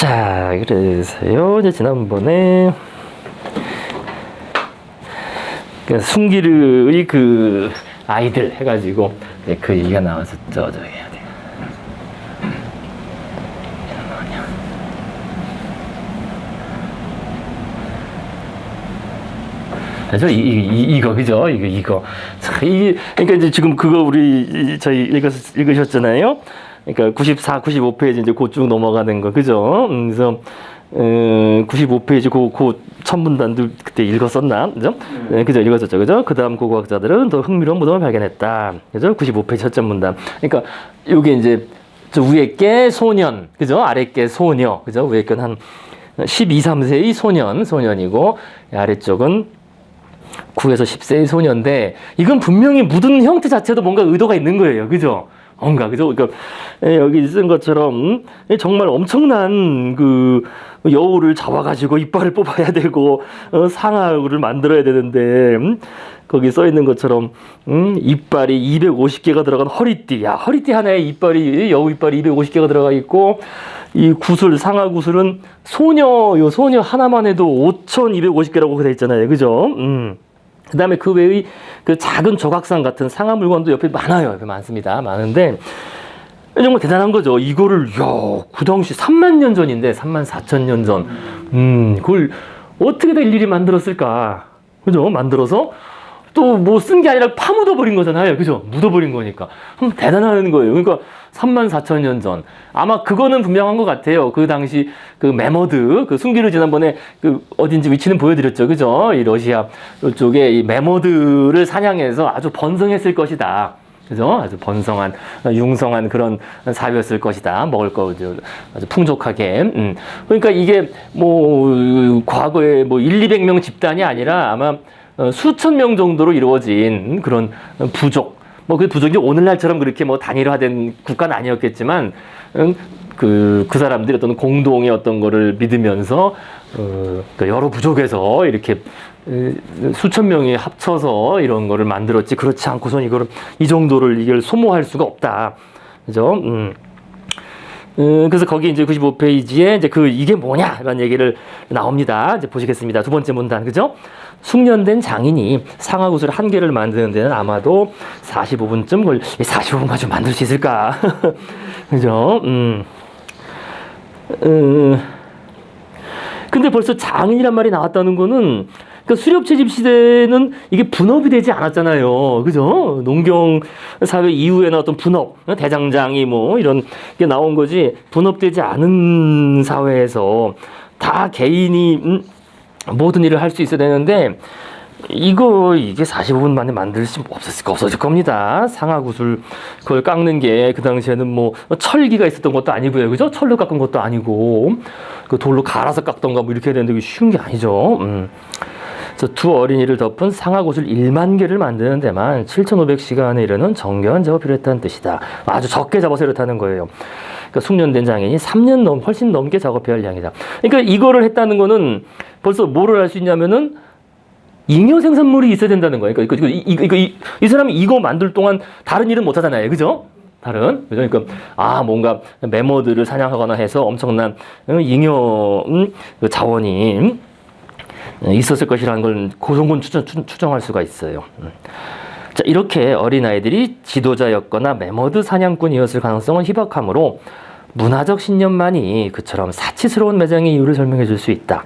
자, 그래서요, 이제 지난번에 그 숭기르의 그 아이들 해가지고 그 얘기가 나왔었죠. 저기 해야 돼. 그죠? 이거, 그죠? 이거. 자, 그러니까 이제 지금 그거 저희 읽으셨잖아요? 그러니까 94, 95페이지 이제 곧 넘어가는 거, 그죠? 그래서, 95페이지 그 천문단도 그때 읽었었나? 그죠? 네, 그죠? 읽었었죠. 그죠? 그 다음 고고학자들은 더 흥미로운 무덤을 발견했다. 그죠? 95페이지 첫째 문단. 그러니까, 요게 이제, 저 위에 게 소년, 그죠? 아래 게 소녀, 그죠? 위에 건 한 12, 3세의 소년이고, 아래쪽은 9에서 10세의 소년인데, 이건 분명히 묻은 형태 자체도 뭔가 의도가 있는 거예요. 그죠? 뭔가, 그죠? 그러니까, 여기 쓴 것처럼, 정말 엄청난 그 여우를 잡아가지고 이빨을 뽑아야 되고, 상아를 만들어야 되는데, 거기 써 있는 것처럼, 이빨이 250개가 들어간 허리띠. 야, 허리띠 하나에 여우 이빨이 250개가 들어가 있고, 이 상아 구슬은 요 소녀 하나만 해도 5,250개라고 돼 있잖아요. 그죠? 그 다음에 그 외의 그 작은 조각상 같은 상하 물건도 옆에 많아요. 옆에 많습니다. 많은데, 정말 대단한 거죠. 이거를, 그 당시 3만 년 전인데, 3만 4천 년 전. 그걸 어떻게 다 일일이 만들었을까? 그죠? 만들어서 또 뭐 쓴 게 아니라 파묻어버린 거잖아요. 그죠? 묻어버린 거니까. 대단한 거예요. 그러니까 3만 4천 년 전. 아마 그거는 분명한 것 같아요. 그 당시 그 매머드, 그 숭기르 지난번에 그 어딘지 위치는 보여드렸죠. 그죠? 이 러시아 쪽에 이 매머드를 사냥해서 아주 번성했을 것이다. 그죠? 아주 번성한, 융성한 그런 사료였을 것이다. 먹을 거 아주 풍족하게. 그러니까 이게 뭐, 과거에 뭐 200명 집단이 아니라 아마 수천 명 정도로 이루어진 그런 부족. 뭐 그 부족이 오늘날처럼 그렇게 뭐 단일화된 국가는 아니었겠지만, 그 사람들이 어떤 공동의 어떤 거를 믿으면서, 여러 부족에서 이렇게 수천 명이 합쳐서 이런 거를 만들었지. 그렇지 않고선 이 정도를 이걸 소모할 수가 없다. 그죠? 그래서 거기 이제 95페이지에 이제 이게 뭐냐라는 얘기를 나옵니다. 이제 보시겠습니다. 두 번째 문단, 그죠? 숙련된 장인이 상하 구슬 한 개를 만드는 데는 아마도 45분쯤 45분 가지고 만들 수 있을까? 그죠? 근데 벌써 장인이란 말이 나왔다는 거는, 그러니까 수렵 채집 시대는 이게 분업이 되지 않았잖아요. 그죠? 농경 사회 이후에는 어떤 분업, 대장장이 뭐 이런 게 나온 거지, 분업되지 않은 사회에서 다 개인이 모든 일을 할 수 있어야 되는데, 이게 45분 만에 만들 수 없어질 겁니다. 상하 구슬 그걸 깎는 게 그 당시에는 뭐 철기가 있었던 것도 아니고요. 그죠? 철로 깎은 것도 아니고, 그 돌로 갈아서 깎던가 뭐 이렇게 해야 되는데, 쉬운 게 아니죠. 그래서 두 어린이를 덮은 상하 구슬 1만 개를 만드는 데만 7,500시간에 이르는 정교한 작업이 필요했다는 뜻이다. 아주 적게 잡아서 이렇다는 거예요. 그러니까 숙련된 장인이 3년 훨씬 넘게 작업해야 할 양이다. 그러니까 이거를 했다는 거는 벌써 뭐를 할 수 있냐면은 잉여 생산물이 있어야 된다는 거예요. 그러니까 이 사람이 이거 만들 동안 다른 일은 못 하잖아요. 그죠? 그러니까 뭔가 매머드를 사냥하거나 해서 엄청난 잉여 자원이 있었을 것이라는 걸 고성군 추정할 수가 있어요. 자, 이렇게 어린아이들이 지도자였거나 매머드 사냥꾼이었을 가능성은 희박하므로 문화적 신념만이 그처럼 사치스러운 매장의 이유를 설명해 줄 수 있다.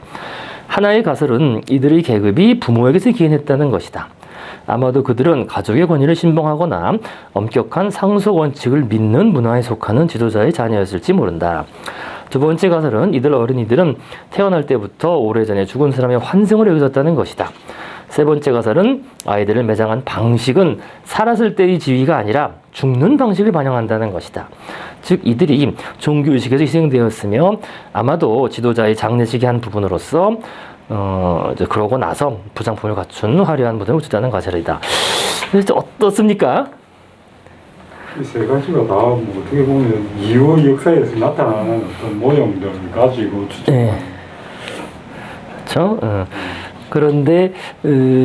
하나의 가설은 이들의 계급이 부모에게서 기인했다는 것이다. 아마도 그들은 가족의 권위를 신봉하거나 엄격한 상속 원칙을 믿는 문화에 속하는 지도자의 자녀였을지 모른다. 두 번째 가설은 이들 어린이들은 태어날 때부터 오래전에 죽은 사람의 환생을 여겨졌다는 것이다. 세 번째 가설은 아이들을 매장한 방식은 살았을 때의 지위가 아니라 죽는 방식을 반영한다는 것이다. 즉 이들이 종교의식에서 희생되었으며 아마도 지도자의 장례식의 한 부분으로서 그러고 나서 부장품을 갖춘 화려한 무덤을 우주다는 가설이다. 어떻습니까? 이 세 가지가 다 뭐 어떻게 보면 이후 역사에서 나타나는 어떤 모형들을 가지고 추정. 네. 그렇죠. 그런데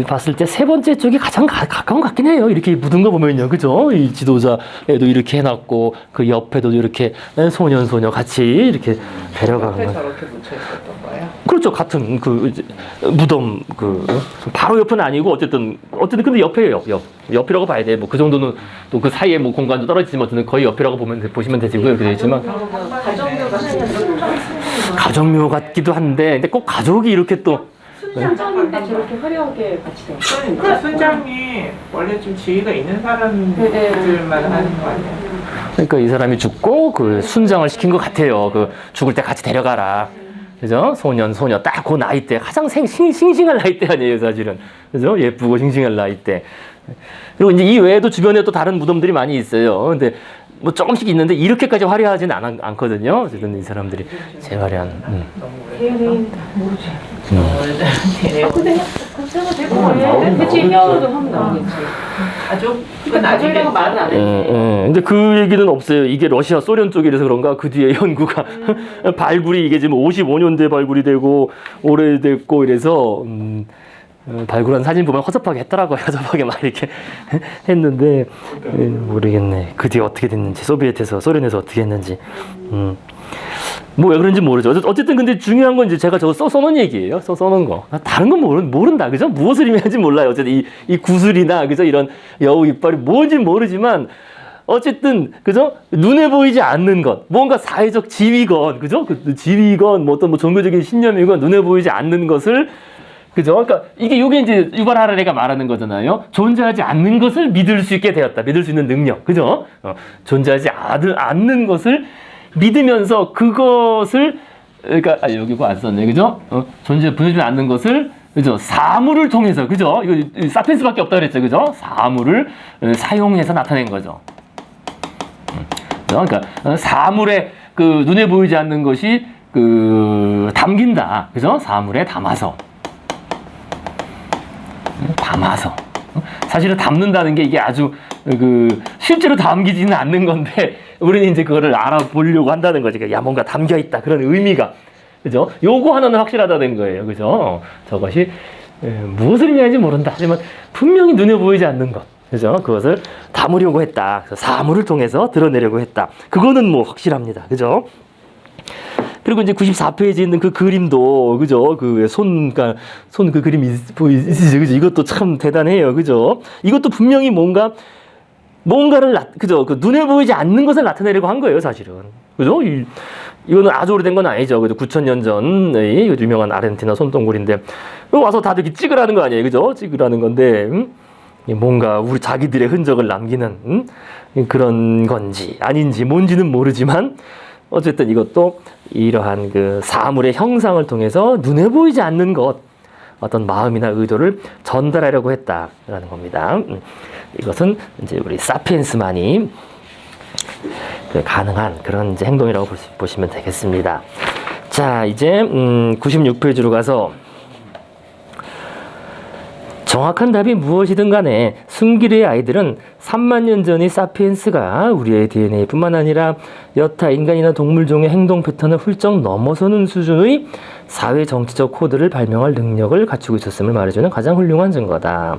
봤을 때 세 번째 쪽이 가장 가까운 것 같긴 해요. 이렇게 묻은 거 보면요, 그죠? 이 지도자에도 이렇게 해놨고 그 옆에도 이렇게 소년 소녀 같이 이렇게 데려가는 옆에 거. 저렇게 묻혀 있었던 거예요? 그렇죠, 같은 그 이제 무덤 바로 옆은 아니고 어쨌든 근데 옆이에요, 옆이라고 봐야 돼. 뭐 그 정도는 또 그 사이에 뭐 공간도 떨어지지만 어쨌든 거의 옆이라고 보시면 되시고요. 이렇게 되지만 가정묘 같은 가정묘 같기도 한데 근데 꼭 가족이 이렇게 또 순장인데 저렇게 화려하게 같이 돼. 그러니까 순장이 원래 좀 지위가 있는 사람들만 하는 거 아니에요? 그러니까 이 사람이 죽고 그 순장을 시킨 것 같아요. 그 죽을 때 같이 데려가라. 그죠? 소년, 소녀, 딱 그 나이 때. 가장 싱싱할 나이 때 아니에요, 사실은. 그죠? 예쁘고 싱싱할 나이 때. 그리고 이제 이 외에도 주변에 또 다른 무덤들이 많이 있어요. 근데 뭐 조금씩 있는데 이렇게까지 화려하지는 않거든요. 어쨌든 이 사람들이 제일 화려한. 대연이 모르지. 걔네 근데 그때가 되고 원래 대체 히어로도 하면 나오겠지. 가족은 나중에 가족이라고 말은 안 했지. 근데 그 얘기는 없어요. 이게 러시아, 소련 쪽이라서 그런가 그 뒤에 연구가 발굴이 이게 지금 55년대 발굴이 되고 오래됐고 이래서 발굴한 사진 보면 허접하게 했더라고요. 허접하게 막 이렇게 했는데 모르겠네. 그 뒤에 어떻게 됐는지 소비에트에서 소련에서 어떻게 했는지 뭐 왜 그런지 모르죠. 어쨌든 근데 중요한 건 이제 제가 저거 써놓은 얘기예요. 써놓은 거. 다른 건 모른다. 그죠? 무엇을 의미하는지 몰라요. 어쨌든 이 구슬이나 그죠? 이런 여우 이빨이 뭔지 모르지만 어쨌든 그죠? 눈에 보이지 않는 것, 뭔가 사회적 지위건, 그죠? 그 지위건, 뭐 어떤 뭐 종교적인 신념이건 눈에 보이지 않는 것을 그죠? 그러니까 이게 이제 유발 하라리가 말하는 거잖아요. 존재하지 않는 것을 믿을 수 있게 되었다. 믿을 수 있는 능력, 그죠? 존재하지 않는 것을 믿으면서 그것을 그러니까 여기 안 썼네, 그죠? 보여주지 않는 것을 그죠? 사물을 통해서 그죠? 이거 사피엔스밖에 없다 그랬죠, 그죠? 사물을 사용해서 나타낸 거죠. 그러니까 사물에 그 눈에 보이지 않는 것이 그 담긴다, 그죠? 사물에 담아서. 사실은 담는다는 게 이게 아주 그 실제로 담기지는 않는 건데 우리는 이제 그거를 알아보려고 한다는 거지. 그러니까 야 뭔가 담겨 있다 그런 의미가 그죠? 요거 하나는 확실하다는 거예요, 그죠? 저것이 무엇을 의미하는지 모른다. 하지만 분명히 눈에 보이지 않는 것, 그죠? 그것을 담으려고 했다. 그래서 사물을 통해서 드러내려고 했다. 그거는 뭐 확실합니다, 그죠? 그리고 이제 94페이지에 있는 그 그림도, 그죠? 손 그 그림이 있으시죠? 그죠? 이것도 참 대단해요. 그죠? 이것도 분명히 뭔가를, 그죠? 그 눈에 보이지 않는 것을 나타내려고 한 거예요, 사실은. 그죠? 이거는 아주 오래된 건 아니죠. 그죠? 9,000년 전의 유명한 아르헨티나 손동굴인데, 와서 다들 이렇게 찍으라는 거 아니에요. 그죠? 찍으라는 건데, 뭔가 우리 자기들의 흔적을 남기는, 그런 건지, 아닌지, 뭔지는 모르지만, 어쨌든 이것도 이러한 그 사물의 형상을 통해서 눈에 보이지 않는 것, 어떤 마음이나 의도를 전달하려고 했다라는 겁니다. 이것은 이제 우리 사피엔스만이 가능한 그런 이제 행동이라고 보시면 되겠습니다. 자, 이제 96페이지로 가서 정확한 답이 무엇이든 간에 숨기르의 아이들은 3만 년 전의 사피엔스가 우리의 DNA뿐만 아니라 여타 인간이나 동물종의 행동 패턴을 훌쩍 넘어서는 수준의 사회 정치적 코드를 발명할 능력을 갖추고 있었음을 말해주는 가장 훌륭한 증거다.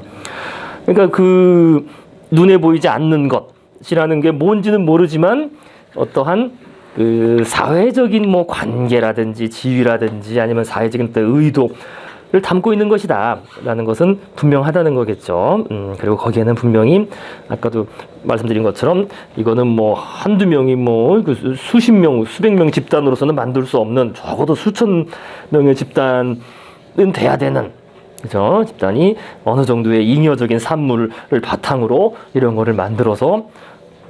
그러니까 그 눈에 보이지 않는 것이라는 게 뭔지는 모르지만 어떠한 그 사회적인 뭐 관계라든지 지위라든지 아니면 사회적인 의도를 담고 있는 것이다 라는 것은 분명하다는 거겠죠. 그리고 거기에는 분명히 아까도 말씀드린 것처럼 이거는 뭐 한두 명이 뭐 수십 명, 수백 명 집단으로서는 만들 수 없는 적어도 수천 명의 집단은 돼야 되는, 그죠? 집단이 어느 정도의 잉여적인 산물을 바탕으로 이런 거를 만들어서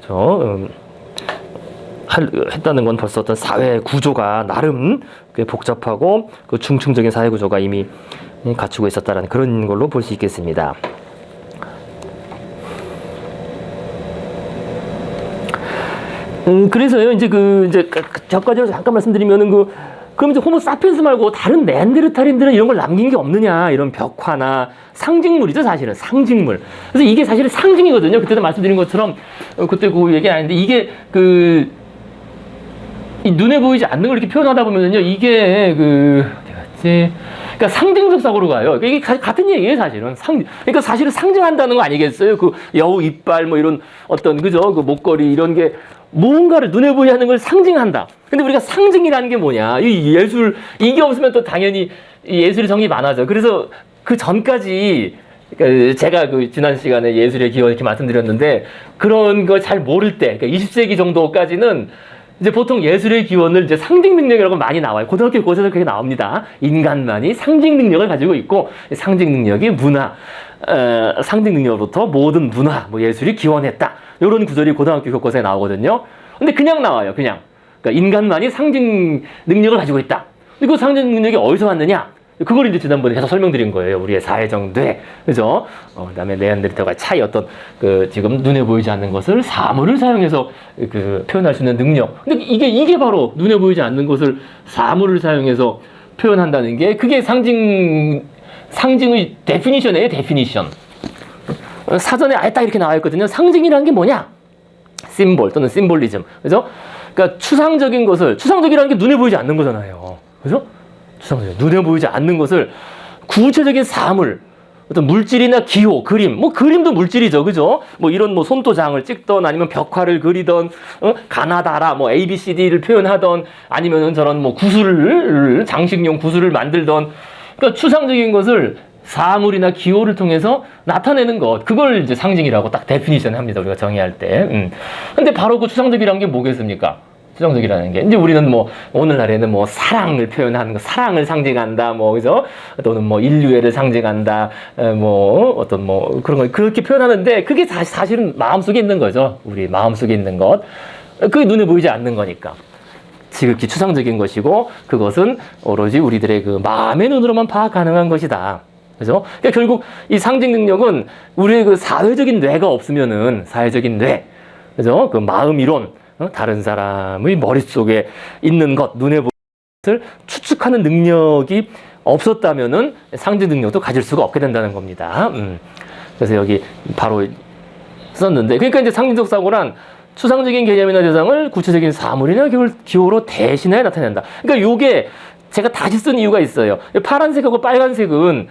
그죠? 했다는 건 벌써 어떤 사회 구조가 나름 꽤 복잡하고 그 중층적인 사회 구조가 이미 갖추고 있었다라는 그런 걸로 볼 수 있겠습니다. 그래서요, 이제 저까지 잠깐 말씀드리면은 그럼 이제 호모 사피엔스 말고 다른 네안데르탈인들은 이런 걸 남긴 게 없느냐, 이런 벽화나 상징물이죠, 사실은 상징물. 그래서 이게 사실은 상징이거든요. 그때도 말씀드린 것처럼 그때 그 얘기 아닌데 이게 이 눈에 보이지 않는 걸 이렇게 표현하다 보면요, 이게 어디 갔지? 그러니까 상징적 사고로 가요. 이게 같은 얘기예요, 사실은. 그러니까 사실은 상징한다는 거 아니겠어요? 그 여우 이빨 뭐 이런 어떤 그죠? 그 목걸이 이런 게 무언가를 눈에 보이지 않는 걸 상징한다. 근데 우리가 상징이라는 게 뭐냐? 이 예술 이게 없으면 또 당연히 이 예술의 정이 많아져. 그래서 그 전까지 제가 그 지난 시간에 예술의 기원 이렇게 말씀드렸는데 그런 걸 잘 모를 때, 그러니까 20세기 정도까지는 이제 보통 예술의 기원을 이제 상징 능력이라고 많이 나와요. 고등학교 고사에서 그렇게 나옵니다. 인간만이 상징 능력을 가지고 있고 상징 능력이 문화, 상징 능력으로부터 모든 문화, 뭐 예술이 기원했다. 이런 구절이 고등학교 교과서에 나오거든요. 근데 그냥 나와요. 그냥. 그러니까 인간만이 상징 능력을 가지고 있다. 근데 그 상징 능력이 어디서 왔느냐? 그걸 이제 지난번에 계속 설명드린 거예요. 우리의 사회적 뇌. 그죠? 그다음에 네안데르탈과의 차이 어떤 지금 눈에 보이지 않는 것을 사물을 사용해서 표현할 수 있는 능력. 근데 이게 바로 눈에 보이지 않는 것을 사물을 사용해서 표현한다는 게 그게 상징의 데피니션이에요. 데피니션. 사전에 아예 딱 이렇게 나와 있거든요. 상징이라는 게 뭐냐? 심볼 또는 심볼리즘. 그죠? 그러니까 추상적이라는 게 눈에 보이지 않는 거잖아요. 그죠? 눈에 보이지 않는 것을 구체적인 사물, 어떤 물질이나 기호, 그림, 뭐 그림도 물질이죠, 그죠? 뭐 이런 뭐 손도장을 찍던 아니면 벽화를 그리던, 가나다라, 뭐 ABCD를 표현하던 아니면은 저런 뭐 장식용 구슬을 만들던, 그러니까 추상적인 것을 사물이나 기호를 통해서 나타내는 것, 그걸 이제 상징이라고 딱 데피니션 합니다, 우리가 정의할 때. 근데 바로 그 추상적이라는 게 뭐겠습니까? 추상적이라는 게 이제 우리는 뭐 오늘날에는 뭐 사랑을 표현하는 거, 사랑을 상징한다, 뭐 그죠? 또는 뭐 인류애를 상징한다, 뭐 어떤 뭐 그런 걸 그렇게 표현하는데 그게 사실은 마음속에 있는 거죠. 우리 마음속에 있는 것, 그게 눈에 보이지 않는 거니까 지극히 추상적인 것이고 그것은 오로지 우리들의 그 마음의 눈으로만 파악 가능한 것이다. 그죠? 그러니까 결국 이 상징 능력은 우리의 그 사회적인 뇌가 없으면은 사회적인 뇌, 그죠? 그 마음 이론. 다른 사람의 머릿속에 있는 것, 눈에 보이는 것을 추측하는 능력이 없었다면은 상징 능력도 가질 수가 없게 된다는 겁니다. 그래서 여기 바로 썼는데, 그러니까 이제 상징적 사고란 추상적인 개념이나 대상을 구체적인 사물이나 기호로 대신하여 나타낸다. 그러니까 요게 제가 다시 쓴 이유가 있어요. 파란색하고 빨간색은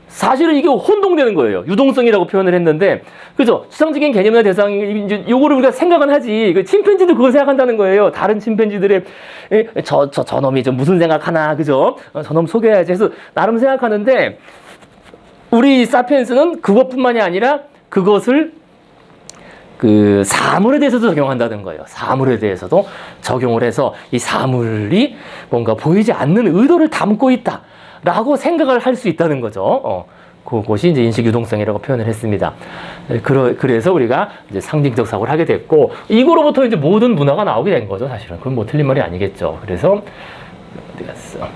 사실은 이게 혼동되는 거예요. 유동성이라고 표현을 했는데, 그죠? 추상적인 개념이나 대상이, 이제 요거를 우리가 생각은 하지. 침팬지도 그걸 생각한다는 거예요. 다른 침팬지들의, 저놈이 좀 무슨 생각하나, 그죠? 저놈 속여야지 해서 나름 생각하는데, 우리 사피엔스는 그것뿐만이 아니라 그것을 사물에 대해서도 적용한다는 거예요. 사물에 대해서도 적용을 해서 이 사물이 뭔가 보이지 않는 의도를 담고 있다. 라고 생각을 할 수 있다는 거죠. 그것이 이제 인식 유동성이라고 표현을 했습니다. 그래서 우리가 이제 상징적 사고를 하게 됐고, 이거로부터 이제 모든 문화가 나오게 된 거죠, 사실은. 그건 뭐 틀린 말이 아니겠죠. 그래서, 어디 갔어?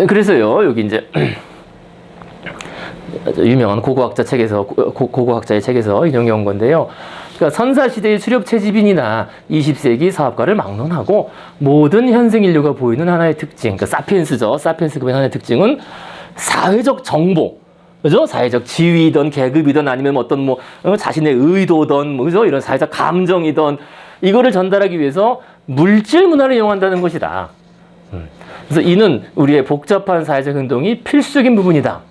그래서요, 여기 이제, 유명한 고고학자의 책에서 인용해 온 건데요. 그러니까 선사시대의 수렵 채집인이나 20세기 사업가를 막론하고 모든 현생 인류가 보이는 하나의 특징, 그러니까 사피엔스죠. 사피엔스급의 하나의 특징은 사회적 정보, 그죠? 사회적 지위든 계급이든 아니면 어떤 뭐 자신의 의도든 뭐 그죠? 이런 사회적 감정이든 이거를 전달하기 위해서 물질 문화를 이용한다는 것이다. 그래서 이는 우리의 복잡한 사회적 행동이 필수적인 부분이다.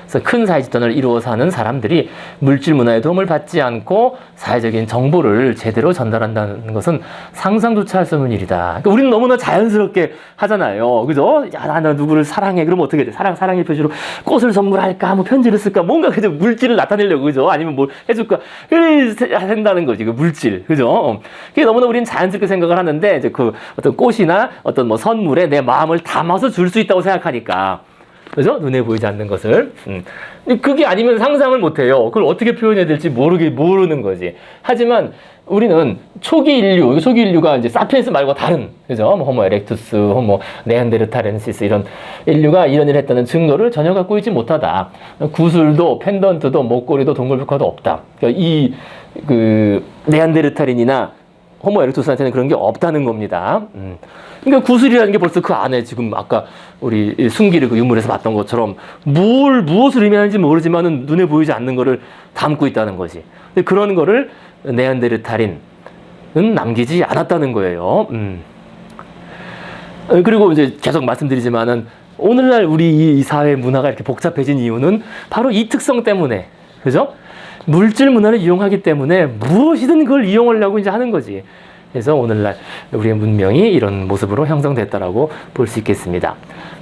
그래서 큰 사회 집단을 이루어 사는 사람들이 물질 문화의 도움을 받지 않고 사회적인 정보를 제대로 전달한다는 것은 상상조차 할 수 없는 일이다. 그러니까 우리는 너무나 자연스럽게 하잖아요. 그죠? 야, 나 누구를 사랑해. 그러면 어떻게 돼? 사랑의 표시로 꽃을 선물할까? 뭐 편지를 쓸까? 뭔가 그냥 물질을 나타내려고, 그죠? 아니면 뭘 해줄까? 한다는 거지. 그 물질. 그죠? 그게 너무나 우리는 자연스럽게 생각을 하는데, 이제 그 어떤 꽃이나 어떤 뭐 선물에 내 마음을 담아서 줄 수 있다고 생각하니까. 그죠? 눈에 보이지 않는 것을. 근데 그게 아니면 상상을 못 해요. 그걸 어떻게 표현해야 될지 모르는 거지. 하지만 우리는 초기 인류가 이제 사피엔스 말고 다른, 그죠? 뭐 호모 에렉투스, 호모 네안데르탈렌시스 이런 인류가 이런 일을 했다는 증거를 전혀 갖고 있지 못하다. 구슬도, 펜던트도, 목걸이도, 동글벽화도 없다. 그러니까 네안데르탈인이나 호모 에렉투스한테는 그런 게 없다는 겁니다. 그러니까 구슬이라는 게 벌써 그 안에 지금 아까 우리 순기를 그 유물에서 봤던 것처럼 무엇을 의미하는지 모르지만은 눈에 보이지 않는 거를 담고 있다는 거지. 근데 그런 거를 네안데르탈인, 남기지 않았다는 거예요. 그리고 이제 계속 말씀드리지만은 오늘날 우리 이 사회 문화가 이렇게 복잡해진 이유는 바로 이 특성 때문에, 그죠? 물질 문화를 이용하기 때문에 무엇이든 그걸 이용하려고 이제 하는 거지. 그래서 오늘날 우리의 문명이 이런 모습으로 형성됐다라고 볼 수 있겠습니다.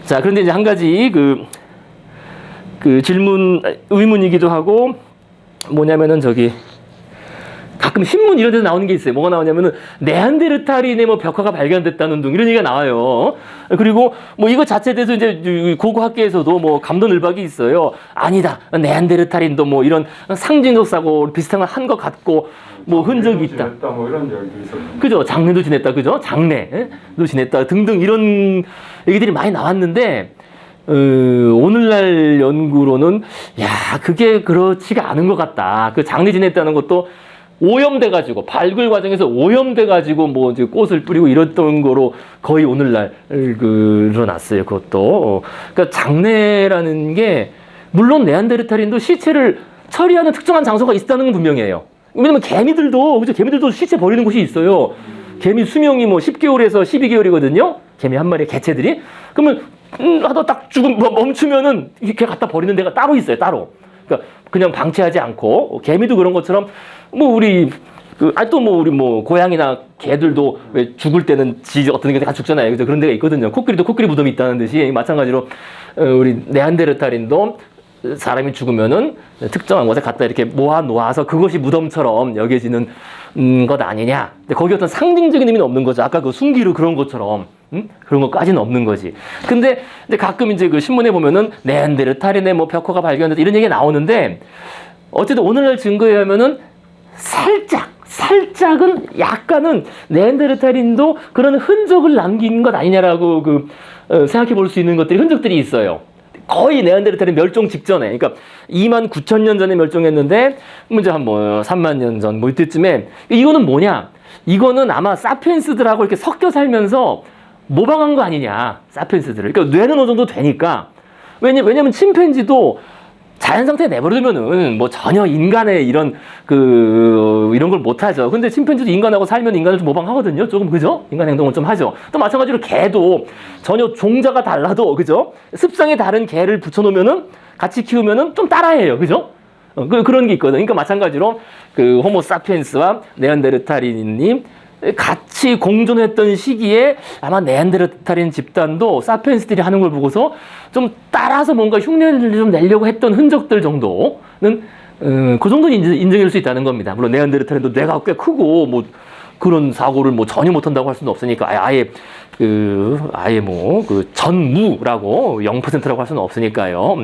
자, 그런데 이제 한 가지 그 질문, 의문이기도 하고 뭐냐면은 가끔 신문 이런 데서 나오는 게 있어요. 뭐가 나오냐면은 네안데르탈인의 뭐 벽화가 발견됐다는 등 이런 얘기가 나와요. 그리고 뭐 이거 자체에 대해서 이제 고고학계에서도 뭐 감론을박이 있어요. 아니다. 네안데르탈인도 뭐 이런 상징적 사고 비슷한 걸 한 것 같고 뭐 흔적이 있다. 지냈다, 뭐 이런 이야기도 있었는데. 그죠? 장례도 지냈다. 그죠? 장례도 지냈다. 등등 이런 얘기들이 많이 나왔는데 오늘날 연구로는 그게 그렇지가 않은 것 같다. 그 장례 지냈다는 것도 오염돼가지고 발굴 과정에서 오염돼가지고 뭐 이제 꽃을 뿌리고 이랬던 거로 거의 오늘날 일어났어요. 그것도 그러니까 장례라는 게 물론 네안데르탈인도 시체를 처리하는 특정한 장소가 있다는 건 분명해요. 왜냐면 개미들도 시체 버리는 곳이 있어요. 개미 수명이 뭐 10개월에서 12개월이거든요. 개미 한 마리의 개체들이. 그러면 하다 딱 멈추면은 이렇게 갖다 버리는 데가 따로 있어요. 따로. 그러니까 그냥 방치하지 않고 개미도 그런 것처럼 뭐 우리 우리 고양이나 개들도 왜 죽을 때는 어떤 게 다 죽잖아요. 그죠? 그런 데가 있거든요. 코끼리도 코끼리 무덤이 있다는 듯이 마찬가지로 우리 네안데르탈인도 사람이 죽으면은 특정한 곳에 갖다 이렇게 놓아서 그것이 무덤처럼 여겨지는 것 아니냐. 근데 거기 어떤 상징적인 의미는 없는 거죠. 아까 그 숭기루 그런 것처럼. 그런 것까지는 없는 거지. 근데 가끔 이제 그 신문에 보면은 네안데르탈인의 뭐 벽화가 발견됐다 이런 얘기가 나오는데 어쨌든 오늘날 증거에 의하면은 살짝은 약간은 네안데르탈인도 그런 흔적을 남긴 것 아니냐라고 생각해 볼 수 있는 흔적들이 있어요. 거의 네안데르탈인 멸종 직전에, 그러니까 29,000년 전에 멸종했는데 이제 한 30,000년 전 뭐 이때쯤에 이거는 뭐냐? 이거는 아마 사피엔스들하고 이렇게 섞여 살면서 모방한 거 아니냐, 사피엔스들을. 그러니까 뇌는 어느 정도 되니까. 왜냐면 침팬지도 자연 상태에 내버려두면은 뭐 전혀 인간의 이런 걸 못하죠. 근데 침팬지도 인간하고 살면 인간을 좀 모방하거든요. 조금, 그죠? 인간 행동을 좀 하죠. 또 마찬가지로 개도 전혀 종자가 달라도, 그죠? 습성이 다른 개를 붙여놓으면은 같이 키우면은 좀 따라해요. 그죠? 그런 게 있거든요. 그러니까 마찬가지로 호모 사피엔스와 네안데르탈인이 같이 공존했던 시기에 아마 네안데르탈인 집단도 사피엔스들이 하는 걸 보고서 좀 따라서 뭔가 흉내를 좀 내려고 했던 흔적들 정도는 그 정도는 인정할 수 있다는 겁니다. 물론 네안데르탈인도 뇌가 꽤 크고 뭐 그런 사고를 전혀 못한다고 할 수는 없으니까 아예 전무라고 0%라고 할 수는 없으니까요.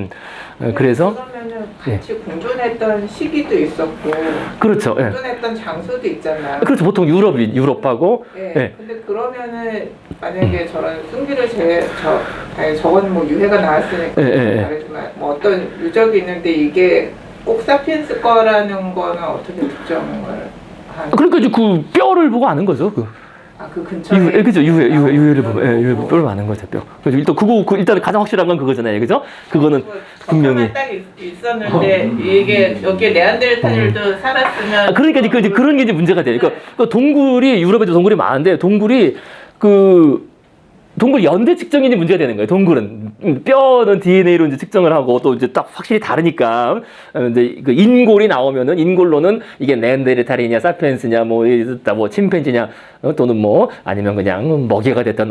그래서 그러면은 같이 공존했던 시기도 있었고, 그렇죠. 공존했던 장소도 있잖아요. 그렇죠. 보통 유럽하고. 네. 근데 그러면은 만약에 저런 숭기를 저건 뭐 유해가 나왔으니까 다르지만 뭐 어떤 유적이 있는데 이게 꼭 사피엔스 거라는 거는 어떻게 특정을 하는? 그러니까 이제 그 뼈를 보고 아는 거죠. 그 근처에. 그죠. 유해를 보면, 뼈를 아는 거죠, 뼈. 그래서 일단 가장 확실한 건 그거잖아요. 그죠? 그거는 분명히. 딱 있었는데, 이게, 여기에 네안데르탈인도 살았으면. 그러니까 이제 그런 게 이제 문제가 돼요. 그러니까 동굴이, 유럽에도 동굴이 많은데, 동굴 연대 측정이 문제가 되는 거예요. 동굴은 뼈는 DNA로 이제 측정을 하고 또 이제 딱 확실히 다르니까 이제 인골이 나오면은 인골로는 이게 네안데르탈이냐 사피엔스냐 뭐 침팬지냐 또는 뭐 아니면 그냥 먹이가 됐던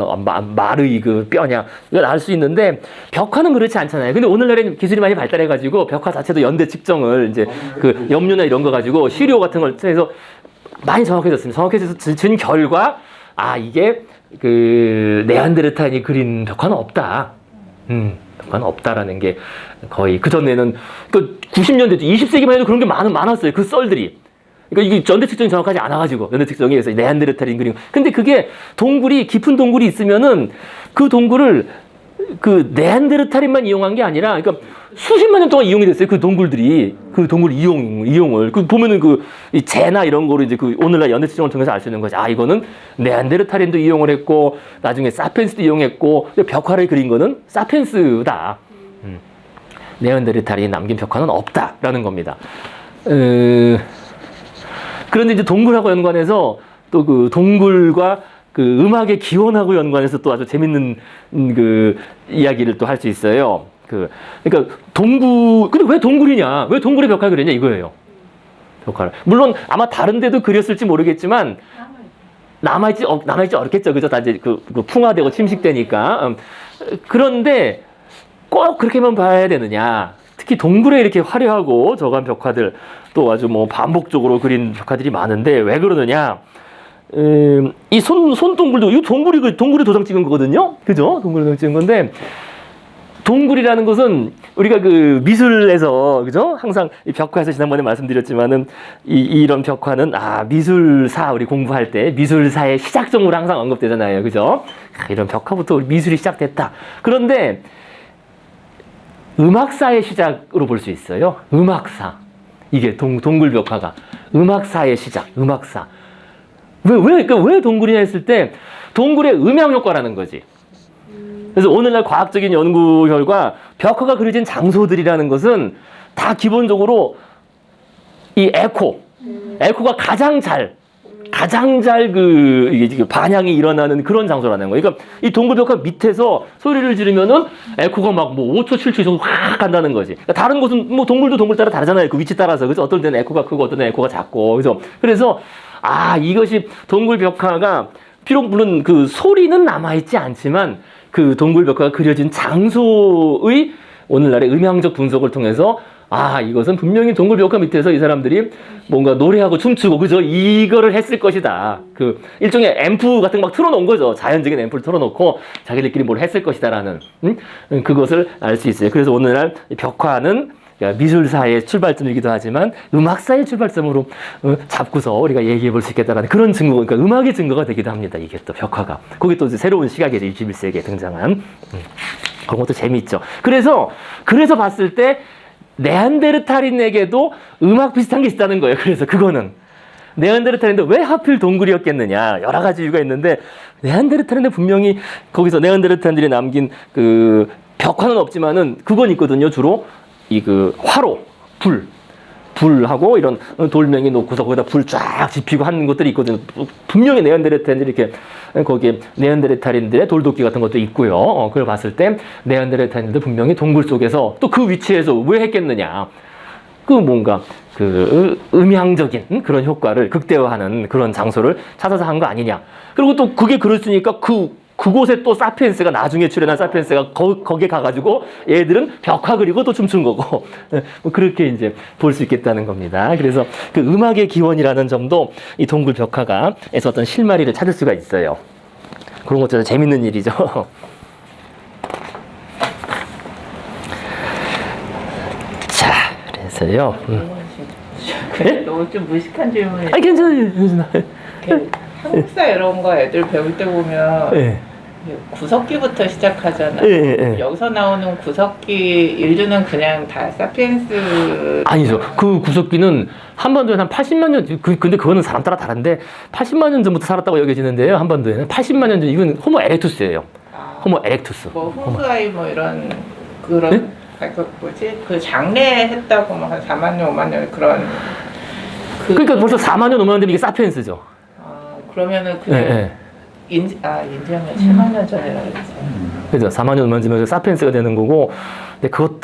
말의 뼈냐 이걸 알 수 있는데 벽화는 그렇지 않잖아요. 근데 오늘날에는 기술이 많이 발달해가지고 벽화 자체도 연대 측정을 이제 염료나 이런 거 가지고 시료 같은 걸 해서 많이 정확해졌습니다. 정확해진 결과 이게 네안데르탈인이 그린 벽화는 없다. 벽화는 없다라는 게 거의 그전에는 90년대 20세기만 해도 그런 게 많았어요. 그 썰들이. 그러니까 이게 연대 측정이 정확하지 않아가지고 연대 측정이 해서 네안데르탈인 그림. 근데 그게 깊은 동굴이 있으면은 그 동굴을 네안데르탈인만 이용한 게 아니라, 그러니까 수십만 년 동안 이용이 됐어요. 그 동굴들이. 그 동굴 이용을. 보면은 이 재나 이런 거를 이제 오늘날 연대 측정을 통해서 알 수 있는 거지. 이거는 네안데르탈인도 이용을 했고, 나중에 사피엔스도 이용했고, 벽화를 그린 거는 사피엔스다. 네안데르탈인이 남긴 벽화는 없다라는 겁니다. 그런데 이제 동굴하고 연관해서 또 그 동굴과 그 음악의 기원하고 연관해서 또 아주 재밌는 그 이야기를 또 할 수 있어요. 그러니까 근데 왜 동굴이냐? 왜 동굴의 벽화를 그렸냐 이거예요. 벽화를. 물론 아마 다른 데도 그렸을지 모르겠지만 남아있지 어렵겠죠. 그죠? 다 이제 그 풍화되고 침식되니까. 그런데 꼭 그렇게만 봐야 되느냐? 특히 동굴에 이렇게 화려하고 저간 벽화들 또 아주 뭐 반복적으로 그린 벽화들이 많은데 왜 그러느냐? 이 손동굴도 이 동굴이 도장 찍은 거거든요. 그죠? 동굴이 도장 찍은 건데 동굴이라는 것은 우리가 그 미술에서 그죠? 항상 이 벽화에서 지난번에 말씀드렸지만은 이런 벽화는 미술사 우리 공부할 때 미술사의 시작점으로 항상 언급되잖아요. 그죠? 이런 벽화부터 우리 미술이 시작됐다. 그런데 음악사의 시작으로 볼 수 있어요. 음악사. 이게 동굴 벽화가 음악사의 시작. 음악사. 왜 동굴이냐 했을 때 동굴의 음향 효과라는 거지. 그래서 오늘날 과학적인 연구 결과 벽화가 그려진 장소들이라는 것은 다 기본적으로 이 에코가 가장 잘 이게 반향이 일어나는 그런 장소라는 거예요. 그러니까 이 동굴 벽화 밑에서 소리를 지르면은 에코가 막 뭐 5초, 7초 정도 확 간다는 거지. 그러니까 다른 곳은 뭐 동굴도 동굴 따라 다르잖아요. 그 위치 따라서. 그래서 어떨 때는 에코가 크고 어떨 때는 에코가 작고. 그래서 이것이 동굴 벽화가 비록 물론 그 소리는 남아있지 않지만 그 동굴 벽화가 그려진 장소의 오늘날의 음향적 분석을 통해서 이것은 분명히 동굴 벽화 밑에서 이 사람들이 뭔가 노래하고 춤추고 그죠? 이거를 했을 것이다. 그 일종의 앰프 같은 거 막 틀어놓은 거죠. 자연적인 앰프를 틀어놓고 자기들끼리 뭘 했을 것이다라는 그것을 알 수 있어요. 그래서 오늘날 벽화는 미술사의 출발점이기도 하지만 음악사의 출발점으로 잡고서 우리가 얘기해 볼 수 있겠다라는 그런 증거, 그러니까 음악의 증거가 되기도 합니다. 이게 또 벽화가. 거기 또 새로운 시각이죠. 21세기에 등장한. 그런 것도 재미있죠. 그래서 봤을 때 네안데르탈인에게도 음악 비슷한 게 있다는 거예요. 그래서 그거는 네안데르탈인데 왜 하필 동굴이었겠느냐. 여러 가지 이유가 있는데 네안데르탈인데 분명히 거기서 네안데르탈인들이 남긴 그 벽화는 없지만은 그건 있거든요. 주로 화로, 불하고 이런 돌멩이 놓고서 거기다 불 쫙 지피고 하는 것들이 있거든요. 분명히 네안데르탈인들이 이렇게 거기에 네안데르탈인들의 돌도끼 같은 것도 있고요. 그걸 봤을 때 네안데르탈인들 분명히 동굴 속에서 또 그 위치에서 왜 했겠느냐. 뭔가 음향적인 그런 효과를 극대화하는 그런 장소를 찾아서 한 거 아니냐. 그리고 또 그게 그랬으니까 그곳에 또 사피엔스가 나중에 출연한 사피엔스가 거기에 가가지고 얘들은 벽화 그리고 또 춤춘 거고 뭐 그렇게 이제 볼 수 있겠다는 겁니다. 그래서 그 음악의 기원이라는 점도 이 동굴 벽화가에서 어떤 실마리를 찾을 수가 있어요. 그런 것도 재밌는 일이죠. 자, 그래서요. 네? 너무 좀 무식한 질문이. 괜찮아요. 한국사 이런 거 애들 배울 때 보면 네. 구석기부터 시작하잖아요. 여기서 나오는 구석기 인류는 그냥 다 사피엔스 아니죠. 그 구석기는 한반도에 한 80만 년, 근데 그거는 사람 따라 다른데 80만 년 전부터 살았다고 여겨지는데요. 한반도에는 80만 년 전, 이건 호모 에렉투스예요. 호모 에렉투스. 뭐 홍수아이 뭐 이런 그런 그 장례했다고 뭐 한 4만 년, 5만 년 그런. 그러니까 벌써 4만 년, 5만 년 되면 이게 사피엔스죠. 그러면은 인지하면 7만 년 전이라 그랬지. 그죠. 4만 년, 5만 년이면 사피엔스가 되는 거고.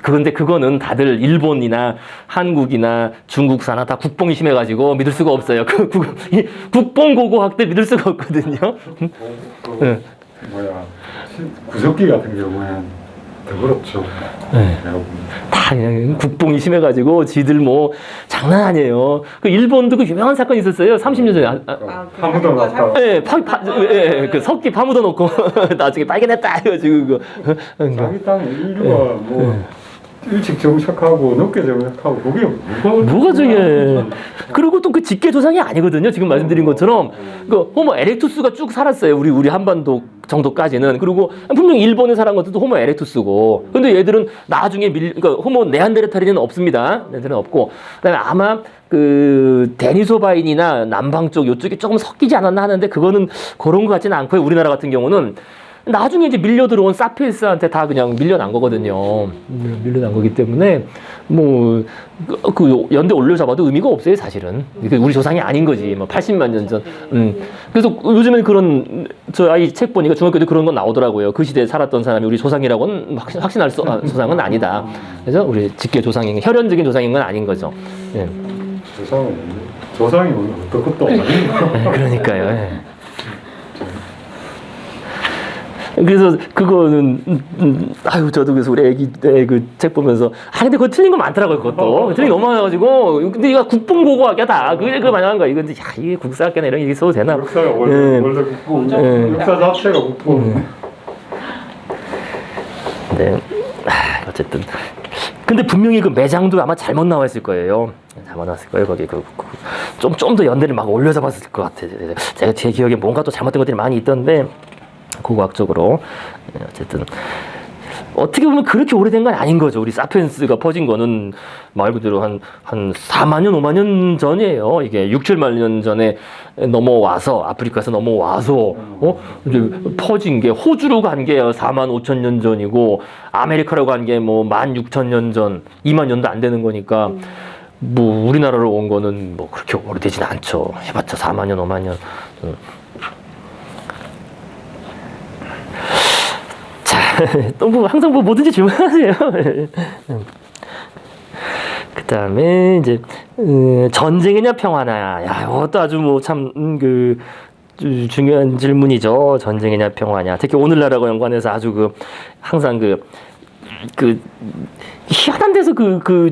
근데 그거는 다들 일본이나 한국이나 중국사나 다 국뽕이 심해가지고 믿을 수가 없어요. 국뽕고고학들 믿을 수가 없거든요. 구석기 같은 경우에는 더 그렇죠. 네. 다 그냥 국뽕이 심해가지고 지들 뭐 장난 아니에요. 그 일본도 그 유명한 사건이 있었어요. 30년 전에. 파묻어 놨다. 그 석기 파묻어 놓고 나중에 발견했다 해가지고 자기 땅 인류가 일찍 정착하고 늦게 정착하고 그게 뭐가 저게. 그리고 또 그 직계 조상이 아니거든요. 지금 말씀드린 것처럼 그 호모 에렉투스가 쭉 살았어요. 우리 한반도 정도까지는. 그리고 분명히 일본에 살은 것도 호모 에렉투스고. 근데 얘들은 나중에 그러니까 호모 네안데르탈인은 없습니다. 얘들은 없고. 그다음에 아마 그 데니소바인이나 남방 쪽 요쪽이 조금 섞이지 않았나 하는데 그거는 그런 것 같지는 않고요. 우리나라 같은 경우는 나중에 이제 밀려 들어온 사피엔스한테 다 그냥 밀려난 거거든요. 밀려난 거기 때문에 뭐 그 연대 올려잡아도 의미가 없어요, 사실은. 우리 조상이 아닌 거지. 뭐 80만 년 전. 그래서 요즘엔 그런 저 아이 책 보니까 중학교 때 그런 건 나오더라고요. 그 시대에 살았던 사람이 우리 조상이라고는 확신할 조상은 아니다. 그래서 우리 직계 조상인 혈연적인 조상인 건 아닌 거죠. 예. 조상이 어떤 것도 아니고. 그러니까요. 예. 그래서 그거는 아유 저도 그래서 우리 애기 때 그 책 보면서 근데 그거 틀린 거 많더라고요. 그것도 틀린 거 너무 많아가지고 근데 이거 국뽕고고학이다 그게 그 많이 한 거야. 이거 근데 야 이게 국사학계나 이런 게 써도 되나? 역사가 원래 국보. 역사 자체가 국보. 네. 어쨌든 근데 분명히 그 매장도 아마 잘못 나와 있을 거예요. 잘못 나왔을 거예요. 거기 좀 더 연대를 막 올려잡았을 것 같아요. 제가 제 기억에 뭔가 또 잘못된 것들이 많이 있던데. 고고학적으로 어쨌든 어떻게 보면 그렇게 오래된 건 아닌 거죠. 우리 사피엔스가 퍼진 거는 말 그대로 한 4만 년, 5만 년 전이에요. 이게 6, 7만 년 전에 넘어와서 아프리카에서 넘어와서 이제 퍼진 게 호주로 간 게 4만 5천 년 전이고 아메리카로 간 게 뭐 1만 6천 년 전, 2만 년도 안 되는 거니까 뭐 우리나라로 온 거는 뭐 그렇게 오래되진 않죠. 해봤자 4만 년, 5만 년. 또 뭐 항상 뭐 뭐든지 질문하세요. 그다음에 이제 전쟁이냐 평화냐, 야 이것도 아주 뭐 참 그 중요한 질문이죠. 전쟁이냐 평화냐. 특히 오늘날하고 연관해서 아주 항상 희한한 데서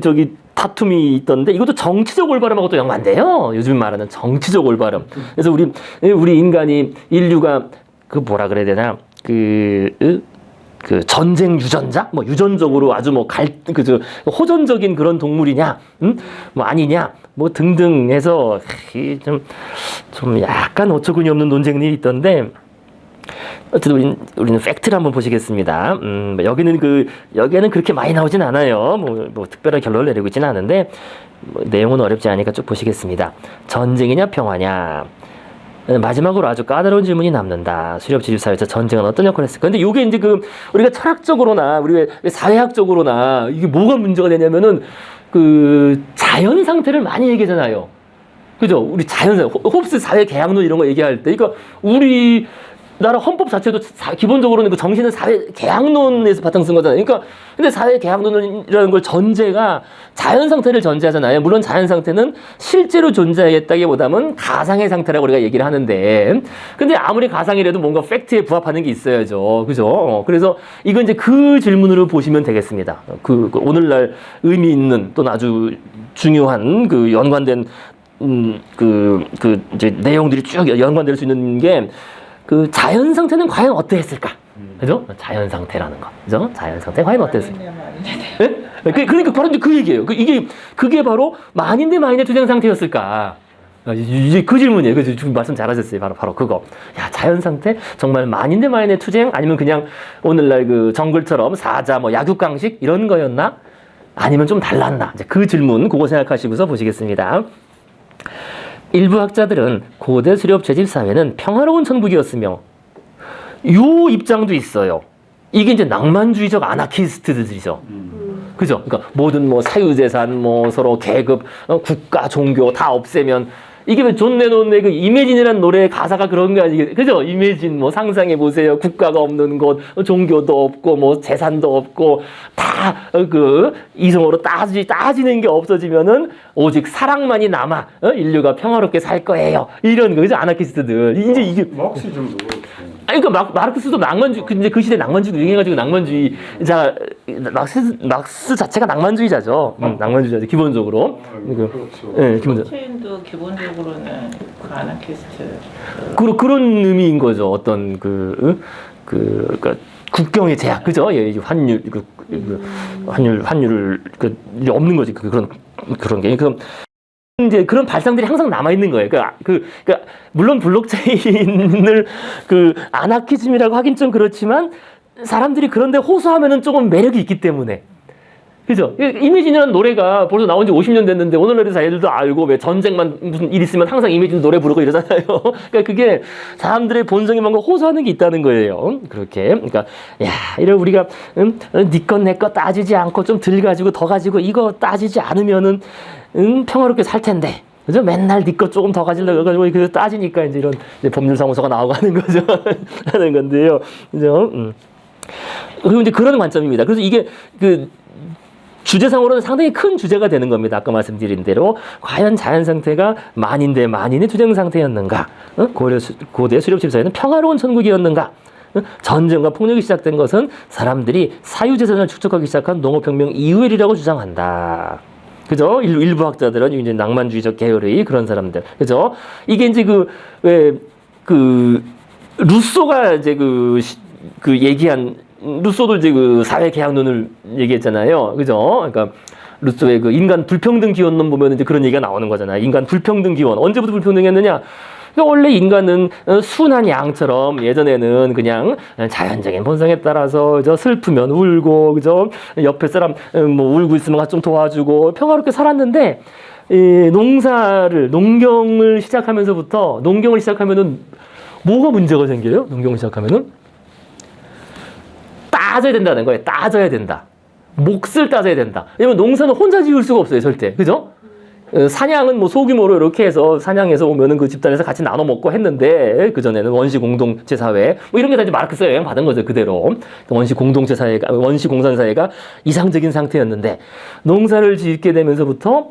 저기 다툼이 있던데 이것도 정치적 올바름하고 또 연관돼요. 요즘 말하는 정치적 올바름. 그래서 우리 인간이 인류가 뭐라 그래야 되나 그 전쟁 유전자? 뭐 유전적으로 아주 뭐 호전적인 그런 동물이냐? 뭐 아니냐? 뭐 등등 해서 좀 약간 어처구니 없는 논쟁들이 있던데 어쨌든 우리는 팩트를 한번 보시겠습니다. 여기에는 그렇게 많이 나오진 않아요. 뭐 특별한 결론을 내리고 있지는 않은데 내용은 어렵지 않으니까 쭉 보시겠습니다. 전쟁이냐 평화냐? 마지막으로 아주 까다로운 질문이 남는다. 수렵지집사회에서 전쟁은 어떤 역할을 했을까? 근데 이게 이제 우리가 철학적으로나 우리 사회학적으로나 이게 뭐가 문제가 되냐면은 자연 상태를 많이 얘기하잖아요. 그죠? 우리 자연 홉스 사회 계약론 이런 거 얘기할 때, 그러니까 우리나라 헌법 자체도 기본적으로는 그 정신은 사회 계약론에서 바탕 쓴 거잖아요. 그러니까 근데 사회 계약론이라는 걸 전제가 자연 상태를 전제하잖아요. 물론 자연 상태는 실제로 존재했다기보다는 가상의 상태라고 우리가 얘기를 하는데, 근데 아무리 가상이라도 뭔가 팩트에 부합하는 게 있어야죠. 그죠? 그래서 이건 이제 그 질문으로 보시면 되겠습니다. 오늘날 의미 있는 또는 아주 중요한 연관된 이제 내용들이 쭉 연관될 수 있는 게 자연 상태는 과연 어떠했을까? 그죠? 자연 상태라는 거. 그죠? 자연 상태 과연 어땠을까? 네? 그러니까 바로 이제 그 얘기예요. 그게 바로 만인대 마인의 투쟁 상태였을까? 이제 그 질문이에요. 그래서 지금 말씀 잘하셨어요. 바로 그거. 야, 자연 상태? 정말 만인대 마인의 투쟁? 아니면 그냥 오늘날 정글처럼 사자, 약육강식? 이런 거였나? 아니면 좀 달랐나? 이제 그 질문, 그거 생각하시고서 보시겠습니다. 일부 학자들은 고대 수렵 채집 사회는 평화로운 천국이었으며 요 입장도 있어요. 이게 이제 낭만주의적 아나키스트들이죠. 그죠? 그러니까 모든 사유재산, 서로 계급, 국가, 종교 다 없애면 이게 왜 존 레논의 이매진이라는 노래의 가사가 그런 거 아니겠어요? 그죠? 이매진, 상상해 보세요. 국가가 없는 곳, 종교도 없고, 재산도 없고, 다, 이성으로 따지는 게 없어지면은, 오직 사랑만이 남아, 인류가 평화롭게 살 거예요. 이런 거, 그죠? 아나키스트들. 이제 이게. 막시즘도 그렇고. 그러니까 마르크스도 근데 그 시대 낭만주의도 유행해가지고 막스 자체가 낭만주의자죠. 낭만주의자죠, 기본적으로. 그렇죠. 예, 기본적으로. 체인도 기본적으로는 아나키스트. 그런 의미인 거죠. 어떤 그러니까 국경의 제약, 그죠? 예, 환율을 없는 거지. 그런 게. 이제 그런 발상들이 항상 남아있는 거예요. 그러니까 물론 블록체인을 아나키즘이라고 하긴 좀 그렇지만 사람들이 그런데 호소하면은 조금 매력이 있기 때문에. 그죠? 이미진이라는 노래가 벌써 나온 지 50년 됐는데 오늘날의 사람들도 알고 왜 전쟁만 무슨 일 있으면 항상 이미진 노래 부르고 이러잖아요. 그러니까 그게 사람들의 본성에 뭔가 호소하는 게 있다는 거예요. 그렇게. 그러니까 야, 이래 우리가 네 것 내 것 따지지 않고 좀 덜 가지고 더 가지고 이거 따지지 않으면은 평화롭게 살 텐데. 그죠? 맨날 네 것 조금 더 가지려고 해가지고 그 따지니까 이제 이런 이제 법률사무소가 나오고 하는 거죠. 하는 건데요. 그죠? 그리고 이제 그런 관점입니다. 그래서 이게 그 주제상으로는 상당히 큰 주제가 되는 겁니다. 아까 말씀드린 대로 과연 자연 상태가 만인대 만인의 투쟁 상태였는가? 고대 수렵 사회는 평화로운 천국이었는가? 전쟁과 폭력이 시작된 것은 사람들이 사유재산을 축적하기 시작한 농업혁명 이후일이라고 주장한다. 그죠? 일부 학자들은 이제 낭만주의적 계열의 그런 사람들. 그죠? 이게 이제 루소가 이제 얘기한, 루소도 이제 사회 개혁론을 얘기했잖아요. 그죠? 그러니까 루소의 인간 불평등 기원론 보면 이제 그런 얘기가 나오는 거잖아요. 인간 불평등 기원. 언제부터 불평등했느냐? 그러니까 원래 인간은 순한 양처럼 예전에는 그냥 자연적인 본성에 따라서 슬프면 울고, 그죠? 옆에 사람 뭐 울고 있으면 좀 도와주고 평화롭게 살았는데, 농경을 시작하면은 뭐가 문제가 생겨요? 농경을 시작하면은 따져야 된다는 거예요. 따져야 된다. 몫을 따져야 된다. 왜냐면 농사는 혼자 지을 수가 없어요, 절대. 그죠? 사냥은 뭐 소규모로 이렇게 해서 사냥해서 오면은 그 집단에서 같이 나눠 먹고 했는데, 그전에는 원시 공동체 사회, 뭐 이런 게 다 이제 마르크스가 영향 받은 거죠, 그대로. 원시 공동체 사회가, 원시 공산 사회가 이상적인 상태였는데, 농사를 짓게 되면서부터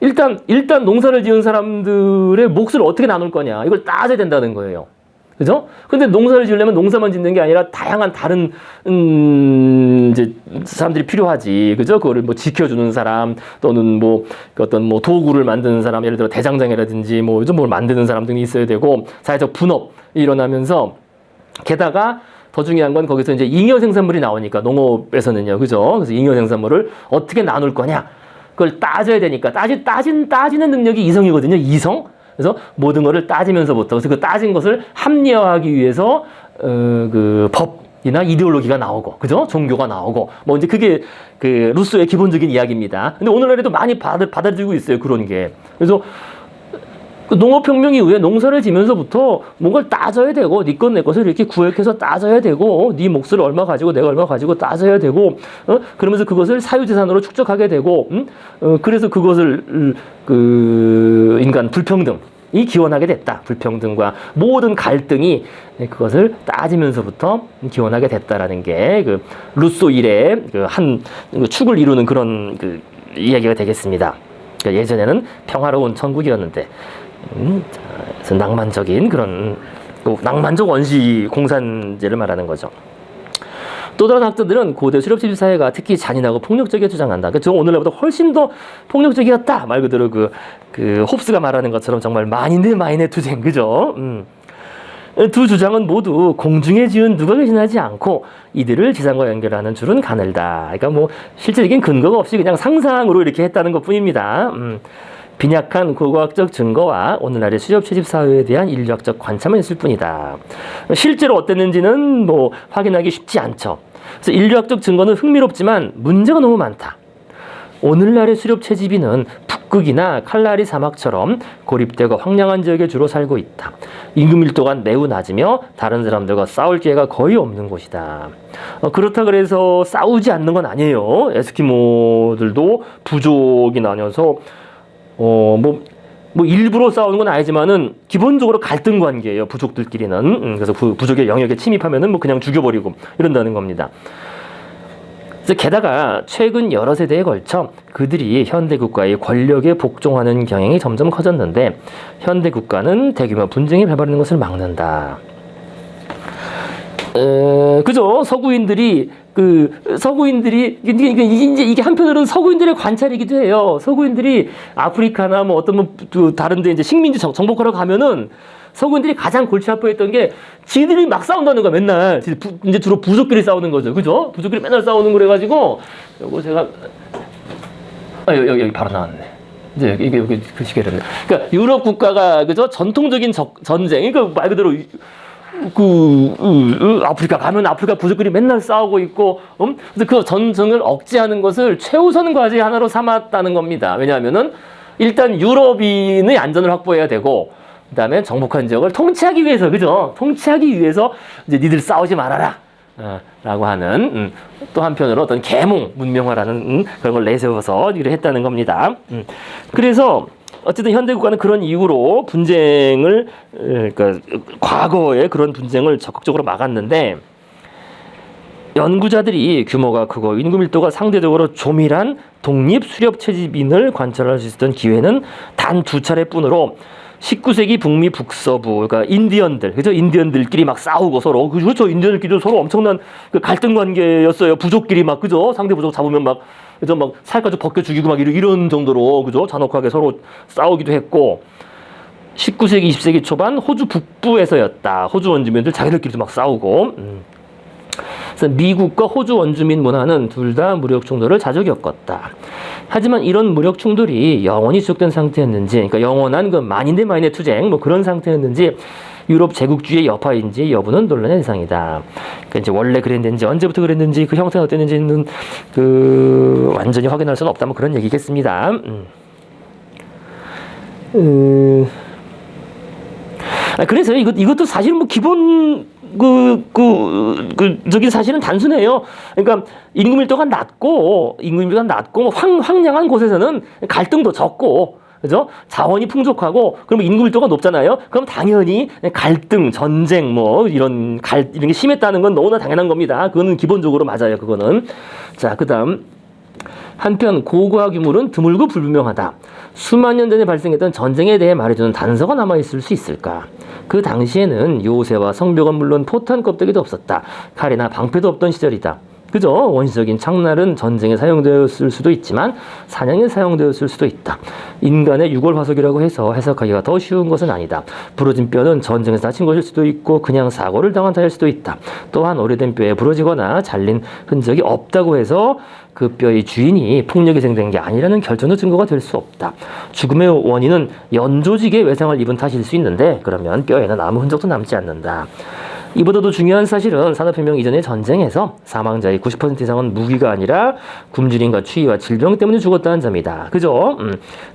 일단 농사를 지은 사람들의 몫을 어떻게 나눌 거냐, 이걸 따져야 된다는 거예요. 그죠? 근데 농사를 지으려면 농사만 짓는 게 아니라 다양한 다른, 이제 사람들이 필요하지. 그죠? 그거를 뭐 지켜주는 사람, 또는 뭐 어떤 뭐 도구를 만드는 사람, 예를 들어 대장장이라든지 뭐 요즘 뭘 만드는 사람 등이 있어야 되고, 사회적 분업이 일어나면서, 게다가 더 중요한 건 거기서 이제 잉여 생산물이 나오니까, 농업에서는요. 그죠? 그래서 잉여 생산물을 어떻게 나눌 거냐? 그걸 따져야 되니까, 따지는 능력이 이성이거든요. 이성? 그래서 모든 것을 따지면서부터, 그래서 그 따진 것을 합리화하기 위해서 그 법이나 이데올로기가 나오고, 그죠? 종교가 나오고, 뭐 이제 그게 그 루소의 기본적인 이야기입니다. 근데 오늘날에도 많이 받아들이고 있어요, 그런 게. 그래서 그 농업혁명 이후에 농사를 지면서부터 뭔가를 따져야 되고, 네 것 내 것을 이렇게 구획해서 따져야 되고, 네 몫을 얼마 가지고 내가 얼마 가지고 따져야 되고, 그러면서 그것을 사유재산으로 축적하게 되고, 그래서 그것을 인간 불평등이 기원하게 됐다. 불평등과 모든 갈등이 그것을 따지면서부터 기원하게 됐다라는 게 루소 일의 한 축을 이루는 그런 이야기가 되겠습니다. 그러니까 예전에는 평화로운 천국이었는데, 그래서 낭만적인 그런 낭만적 원시 공산제를 말하는 거죠. 또 다른 학자들은 고대 수렵집 사회가 특히 잔인하고 폭력적이게 주장한다. 그렇죠? 오늘날보다 훨씬 더 폭력적이었다. 말 그대로 그 홉스가 말하는 것처럼 정말 만인의 투쟁, 그죠? 두 주장은 모두 공중에 지은 누각에 지나지 않고 이들을 지상과 연결하는 줄은 가늘다. 그러니까 뭐 실질적인 근거가 없이 그냥 상상으로 이렇게 했다는 것뿐입니다. 빈약한 고고학적 증거와 오늘날의 수렵 채집 사회에 대한 인류학적 관점만 있을 뿐이다. 실제로 어땠는지는 뭐 확인하기 쉽지 않죠. 그래서 인류학적 증거는 흥미롭지만 문제가 너무 많다. 오늘날의 수렵 채집인은 북극이나 칼라리 사막처럼 고립되고 황량한 지역에 주로 살고 있다. 인구 밀도가 매우 낮으며 다른 사람들과 싸울 기회가 거의 없는 곳이다. 그렇다 그래서 싸우지 않는 건 아니에요. 에스키모들도 부족이 나뉘어서 뭐 일부러 싸우는 건 아니지만은 기본적으로 갈등 관계예요. 부족들끼리는. 그래서 부족의 영역에 침입하면은 뭐 그냥 죽여버리고 이런다는 겁니다. 그래서 게다가 최근 여러 세대에 걸쳐 그들이 현대 국가의 권력에 복종하는 경향이 점점 커졌는데 현대 국가는 대규모 분쟁이 발발하는 것을 막는다. 그죠? 서구인들이 이제 한편으로는 서구인들의 관찰이기도 해요. 서구인들이 아프리카나 뭐 어떤 뭐 다른데 이제 식민지 정복하러 가면은 서구인들이 가장 골치 아파했던 게 지들이 막 싸운다는 거야, 맨날. 이제 주로 부족끼리 싸우는 거죠. 그죠? 부족끼리 맨날 싸우는 거래가지고, 요거 제가, 여기 바로 나왔네. 이제 여기 글씨가 이랬네. 그러니까 유럽 국가가, 그죠? 전통적인 전쟁. 그러니까 말 그대로 아프리카 가면 아프리카 부족끼리 맨날 싸우고 있고, 그래서 그 전쟁을 억제하는 것을 최우선 과제 하나로 삼았다는 겁니다. 왜냐하면은 일단 유럽인의 안전을 확보해야 되고, 그다음에 정복한 지역을 통치하기 위해서, 그죠? 통치하기 위해서 이제 니들 싸우지 말아라. 라고 하는 또 한편으로 어떤 계몽 문명화라는 그런 걸 내세워서 일을 했다는 겁니다. 그래서 어쨌든 현대 국가는 그런 이유로 분쟁을 그러니까 과거에 그런 분쟁을 적극적으로 막았는데 연구자들이 규모가 크고 인구 밀도가 상대적으로 조밀한 독립 수렵 채집인을 관찰할 수 있었던 기회는 단 2차례뿐으로 19세기 북미 북서부, 그러니까 인디언들, 그죠? 인디언들끼리 막 싸우고 서로, 그렇죠? 인디언들끼리도 서로 엄청난 그 갈등 관계였어요. 부족끼리 막, 그죠? 상대 부족 잡으면 막, 그죠? 막 살까지 벗겨 죽이고 막 이런 정도로, 그죠? 잔혹하게 서로 싸우기도 했고, 19세기, 20세기 초반 호주 북부에서였다. 호주 원주민들 자기들끼리도 막 싸우고, 그래서 미국과 호주 원주민 문화는 둘 다 무력 충돌을 자주 겪었다. 하지만 이런 무력 충돌이 영원히 지속된 상태였는지, 그러니까 영원한 그 만인 대 만인의 투쟁, 뭐 그런 상태였는지, 유럽 제국주의의 여파인지 여부는 논란의 대상이다. 그러니까 이제 원래 그랬는지, 언제부터 그랬는지, 그 형태가 어땠는지는 그 완전히 확인할 수는 없다. 뭐 그런 얘기겠습니다. 그래서 이것도 사실 뭐 기본 저기 사실은 단순해요. 그러니까 인구 밀도가 낮고 황량한 곳에서는 갈등도 적고, 그죠? 자원이 풍족하고, 그러면 인구 밀도가 높잖아요. 그럼 당연히 갈등, 전쟁, 뭐 이런 게 심했다는 건 너무나 당연한 겁니다. 그거는 기본적으로 맞아요. 그거는. 자, 그다음. 한편 고고학 유물은 드물고 불분명하다. 수만 년 전에 발생했던 전쟁에 대해 말해주는 단서가 남아있을 수 있을까? 그 당시에는 요새와 성벽은 물론 포탄 껍데기도 없었다. 칼이나 방패도 없던 시절이다. 그죠? 원시적인 창날은 전쟁에 사용되었을 수도 있지만 사냥에 사용되었을 수도 있다. 인간의 유골 화석이라고 해서 해석하기가 더 쉬운 것은 아니다. 부러진 뼈는 전쟁에서 다친 것일 수도 있고 그냥 사고를 당한 자일 수도 있다. 또한 오래된 뼈에 부러지거나 잘린 흔적이 없다고 해서 그 뼈의 주인이 폭력이 생긴 게 아니라는 결정적 증거가 될 수 없다. 죽음의 원인은 연조직의 외상을 입은 탓일 수 있는데 그러면 뼈에는 아무 흔적도 남지 않는다. 이보다도 중요한 사실은 산업혁명 이전의 전쟁에서 사망자의 90% 이상은 무기가 아니라 굶주림과 추위와 질병 때문에 죽었다는 점이다. 그죠?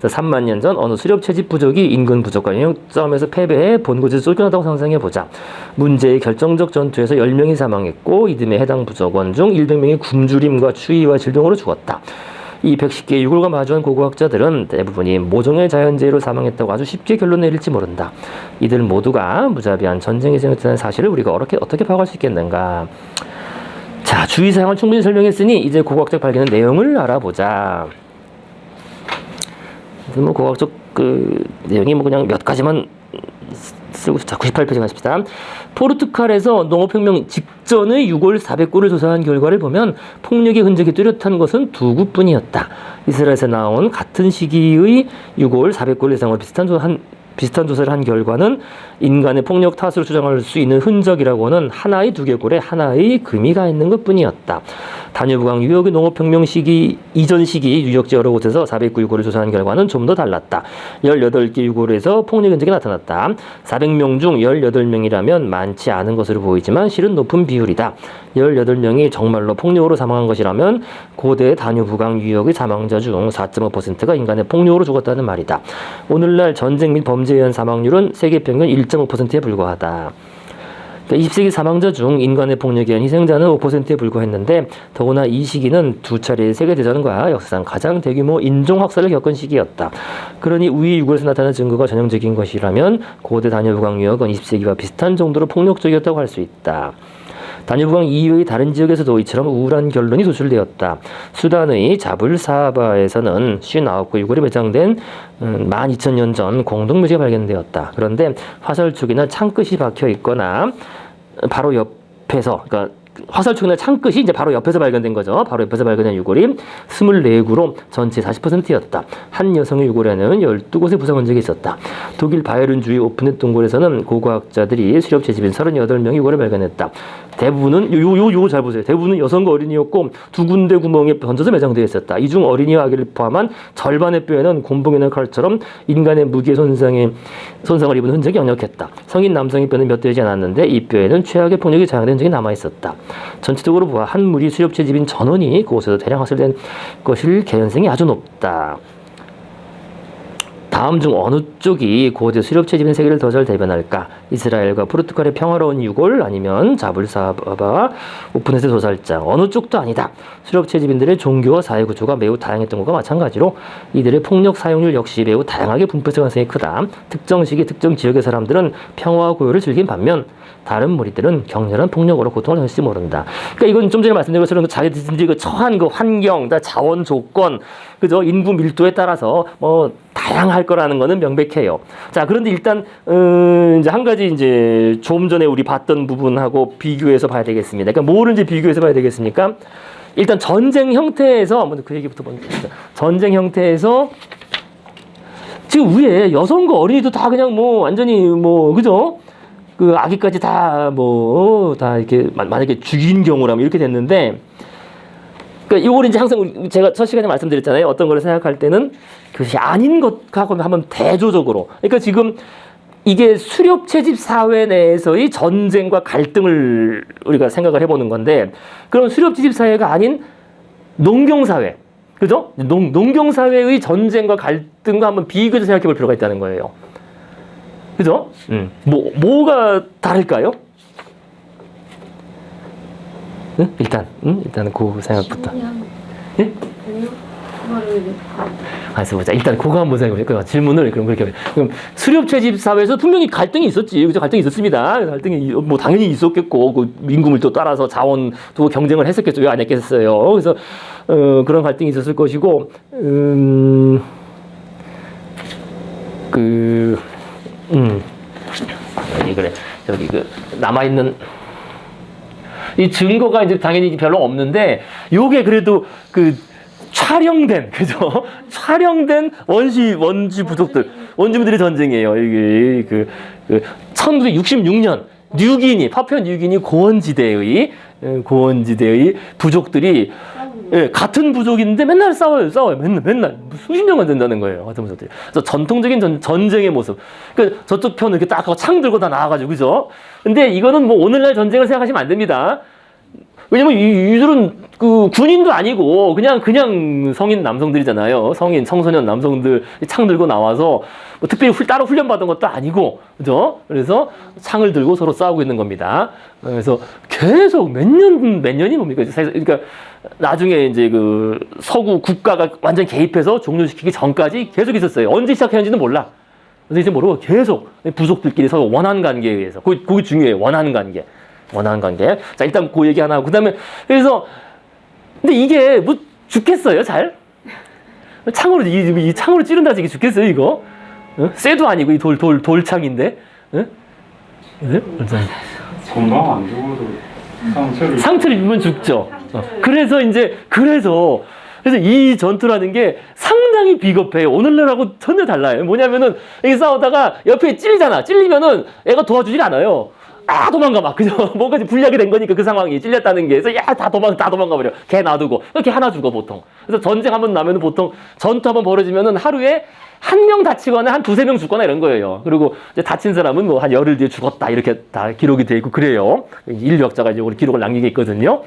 그래서 3만 년 전 어느 수렵 채집 부족이 인근 부족과 영역 싸움에서 패배해 본곳에서 쫓겨났다고 상상해보자. 문제의 결정적 전투에서 10명이 사망했고 이듬해 해당 부족원 중 100명이 굶주림과 추위와 질병으로 죽었다. 이 110개의 유골과 마주한 고고학자들은 대부분이 모종의 자연재해로 사망했다고 아주 쉽게 결론 내릴지 모른다. 이들 모두가 무자비한 전쟁이 생겼다는 사실을 우리가 어떻게 파악할 수 있겠는가. 자, 주의사항을 충분히 설명했으니 이제 고고학적 발견의 내용을 알아보자. 뭐 고고학적 내용이 뭐 그냥 몇 가지만 쓰고, 자, 98페이지 가십시다. 포르투갈에서 농업혁명 직전의 유골 400구를 조사한 결과를 보면 폭력의 흔적이 뚜렷한 것은 2구뿐이었다. 이스라엘에서 나온 같은 시기의 유골 400구를 예상으로 비슷한 조사를 한 결과는 인간의 폭력 탓으로 주장할 수 있는 흔적이라고는 하나의 두개골에 하나의 금이가 있는 것뿐이었다. 다뉴브강 유역의 농업혁명 시기 이전 시기 유역지 여러 곳에서 400구 유골을 조사한 결과는 좀 더 달랐다. 18개 유골에서 폭력 흔적이 나타났다. 400명 중 18명이라면 많지 않은 것으로 보이지만 실은 높은 비율이다. 18명이 정말로 폭력으로 사망한 것이라면 고대 다뉴브강 유역의 사망자 중 4.5%가 인간의 폭력으로 죽었다는 말이다. 오늘날 전쟁 및 범죄에 의한 사망률은 세계 평균 1.5%에 불과하다. 20세기 사망자 중 인간의 폭력에 의한 희생자는 5%에 불과했는데 더구나 이 시기는 2차례의 세계대전과 역사상 가장 대규모 인종학살을 겪은 시기였다. 그러니 위 유골에서 나타난 증거가 전형적인 것이라면 고대 다뉴브강 유역은 20세기와 비슷한 정도로 폭력적이었다고 할 수 있다. 다뉴브강 이외의 다른 지역에서도 이처럼 우울한 결론이 도출되었다. 수단의 자불사바에서는 59구 유골이 매장된 12,000년 전 공동묘지가 발견되었다. 그런데 화살촉이나 창끝이 박혀 있거나 바로 옆에서, 그러니까 화살촉이나 창끝이 이제 바로 옆에서 발견된 거죠. 바로 옆에서 발견된 유골이 24구로 전체 40%였다. 한 여성의 유골에는 12곳의 부상 흔적이 있었다. 독일 바이에른주의 오프넷 동굴에서는 고고학자들이 수렵 채집인 38명의 유골을 발견했다. 대부분은 요거 잘 보세요. 대부분은 여성과 어린이였고 두 군데 구멍에 던져서 매장되어 있었다. 이 중 어린이와 아기를 포함한 절반의 뼈에는 곤봉이나 칼처럼 인간의 무기의 손상을 입은 흔적이 역력했다. 성인 남성의 뼈는 몇 되지 않았는데 이 뼈에는 최악의 폭력이 자양된 적이 남아 있었다. 전체적으로 보아 한 무리 수렵체 집인 전원이 그곳에서 대량 학살된 것일 개연성이 아주 높다. 다음 중 어느 쪽이 고대 수렵체 집인 세계를 더 잘 대변할까? 이스라엘과 포르투갈의 평화로운 유골 아니면 자불사바와 오픈햇의 도살장. 어느 쪽도 아니다. 수렵체 집인들의 종교와 사회 구조가 매우 다양했던 것과 마찬가지로 이들의 폭력 사용률 역시 매우 다양하게 분포했을 가능성이 크다. 특정 시기 특정 지역의 사람들은 평화와 고요를 즐긴 반면 다른 무리들은 격렬한 폭력으로 고통을 당할지 모른다. 그러니까 이건 좀 전에 말씀드린 것처럼 자기들이 그 처한 그 환경, 자원 조건, 그죠? 인구 밀도에 따라서 뭐 다양할 거라는 거는 명백해요. 자, 그런데 일단 이제 한 가지 이제 좀 전에 우리 봤던 부분하고 비교해서 봐야 되겠습니다. 그러니까 뭐를 이제 비교해서 봐야 되겠습니까? 일단 전쟁 형태에서 먼저 그 얘기부터 먼저 전쟁 형태에서 지금 위에 여성과 어린이도 다 그냥 뭐 완전히 뭐 그죠? 그 아기까지 다 다 이렇게 만약에 죽인 경우라면 이렇게 됐는데, 그러니까 이걸 이제 항상 제가 첫 시간에 말씀드렸잖아요. 어떤 걸 생각할 때는 그것이 아닌 것하고 한번 대조적으로. 그러니까 지금 이게 수렵 채집 사회 내에서의 전쟁과 갈등을 우리가 생각을 해보는 건데, 그럼 수렵 채집 사회가 아닌 농경 사회, 그죠? 농경 사회의 전쟁과 갈등과 한번 비교해서 생각해 볼 필요가 있다는 거예요. 그죠? 뭐가 다를까요? 응? 일단은 그 생각부터. 예? 알았어 보자. 일단 그거 한번 생각해볼게요. 질문을 그럼 그렇게. 그럼 수렵 채집 사회에서 분명히 갈등이 있었지. 그죠? 갈등이 있었습니다. 갈등이 뭐 당연히 있었겠고, 그 인구를 또 따라서 자원 또 경쟁을 했었겠죠. 왜 안 했겠어요? 그래서 그런 갈등이 있었을 것이고, 그래. 저기 남아있는 이 증거가 이제 당연히 별로 없는데, 요게 그래도 촬영된, 그죠? 촬영된 원시 부족들, 원주민들의 전쟁이에요. 이게 1966년 파푸아 뉴기니 고원지대의 부족들이 같은 부족인데 맨날 싸워요. 맨날 수십 년간 된다는 거예요. 같은 부족들이. 그래서 전통적인 전쟁의 모습. 저쪽 편은 이렇게 딱 창 들고 다 나와가지고, 그죠? 근데 이거는 뭐 오늘날 전쟁을 생각하시면 안 됩니다. 왜냐면 이들은 군인도 아니고 그냥 성인 남성들이잖아요. 청소년 남성들 창 들고 나와서 뭐 특별히 따로 훈련 받은 것도 아니고, 그죠? 그래서 창을 들고 서로 싸우고 있는 겁니다. 그래서 계속 몇 년이 뭡니까? 그러니까 나중에 이제 서구 국가가 완전 개입해서 종료시키기 전까지 계속 있었어요. 언제 시작했는지는 몰라. 근데 이제 모르고 계속 부족들끼리 서로 원한 관계에 의해서. 그게 중요해요. 원하는 관계. 자, 일단 그 얘기 하나 하고, 그래서, 근데 이게 뭐 죽겠어요, 잘? 이 창으로 찌른다, 이게 죽겠어요, 이거? 쇠도 아니고, 이 돌창인데? 건강 안 죽어도 상처를 입으면 죽죠. 그래서 이 전투라는 게 상당히 비겁해요. 오늘날하고 전혀 달라요. 뭐냐면은, 이게 싸우다가 옆에 찔리면은 애가 도와주질 않아요. 도망가 막, 그죠? 뭔가 불리하게 된 거니까 그 상황이 찔렸다는 게. 그래서 다 도망가 버려. 걔 놔두고. 이렇게 하나 죽어, 보통. 그래서 전쟁 한번 나면은 보통 전투 한번 벌어지면은 하루에 한 명 다치거나 한 두세 명 죽거나 이런 거예요. 그리고 이제 다친 사람은 뭐 한 열흘 뒤에 죽었다. 이렇게 다 기록이 돼 있고 그래요. 인류학자가 이제 우리 기록을 남기게 있거든요.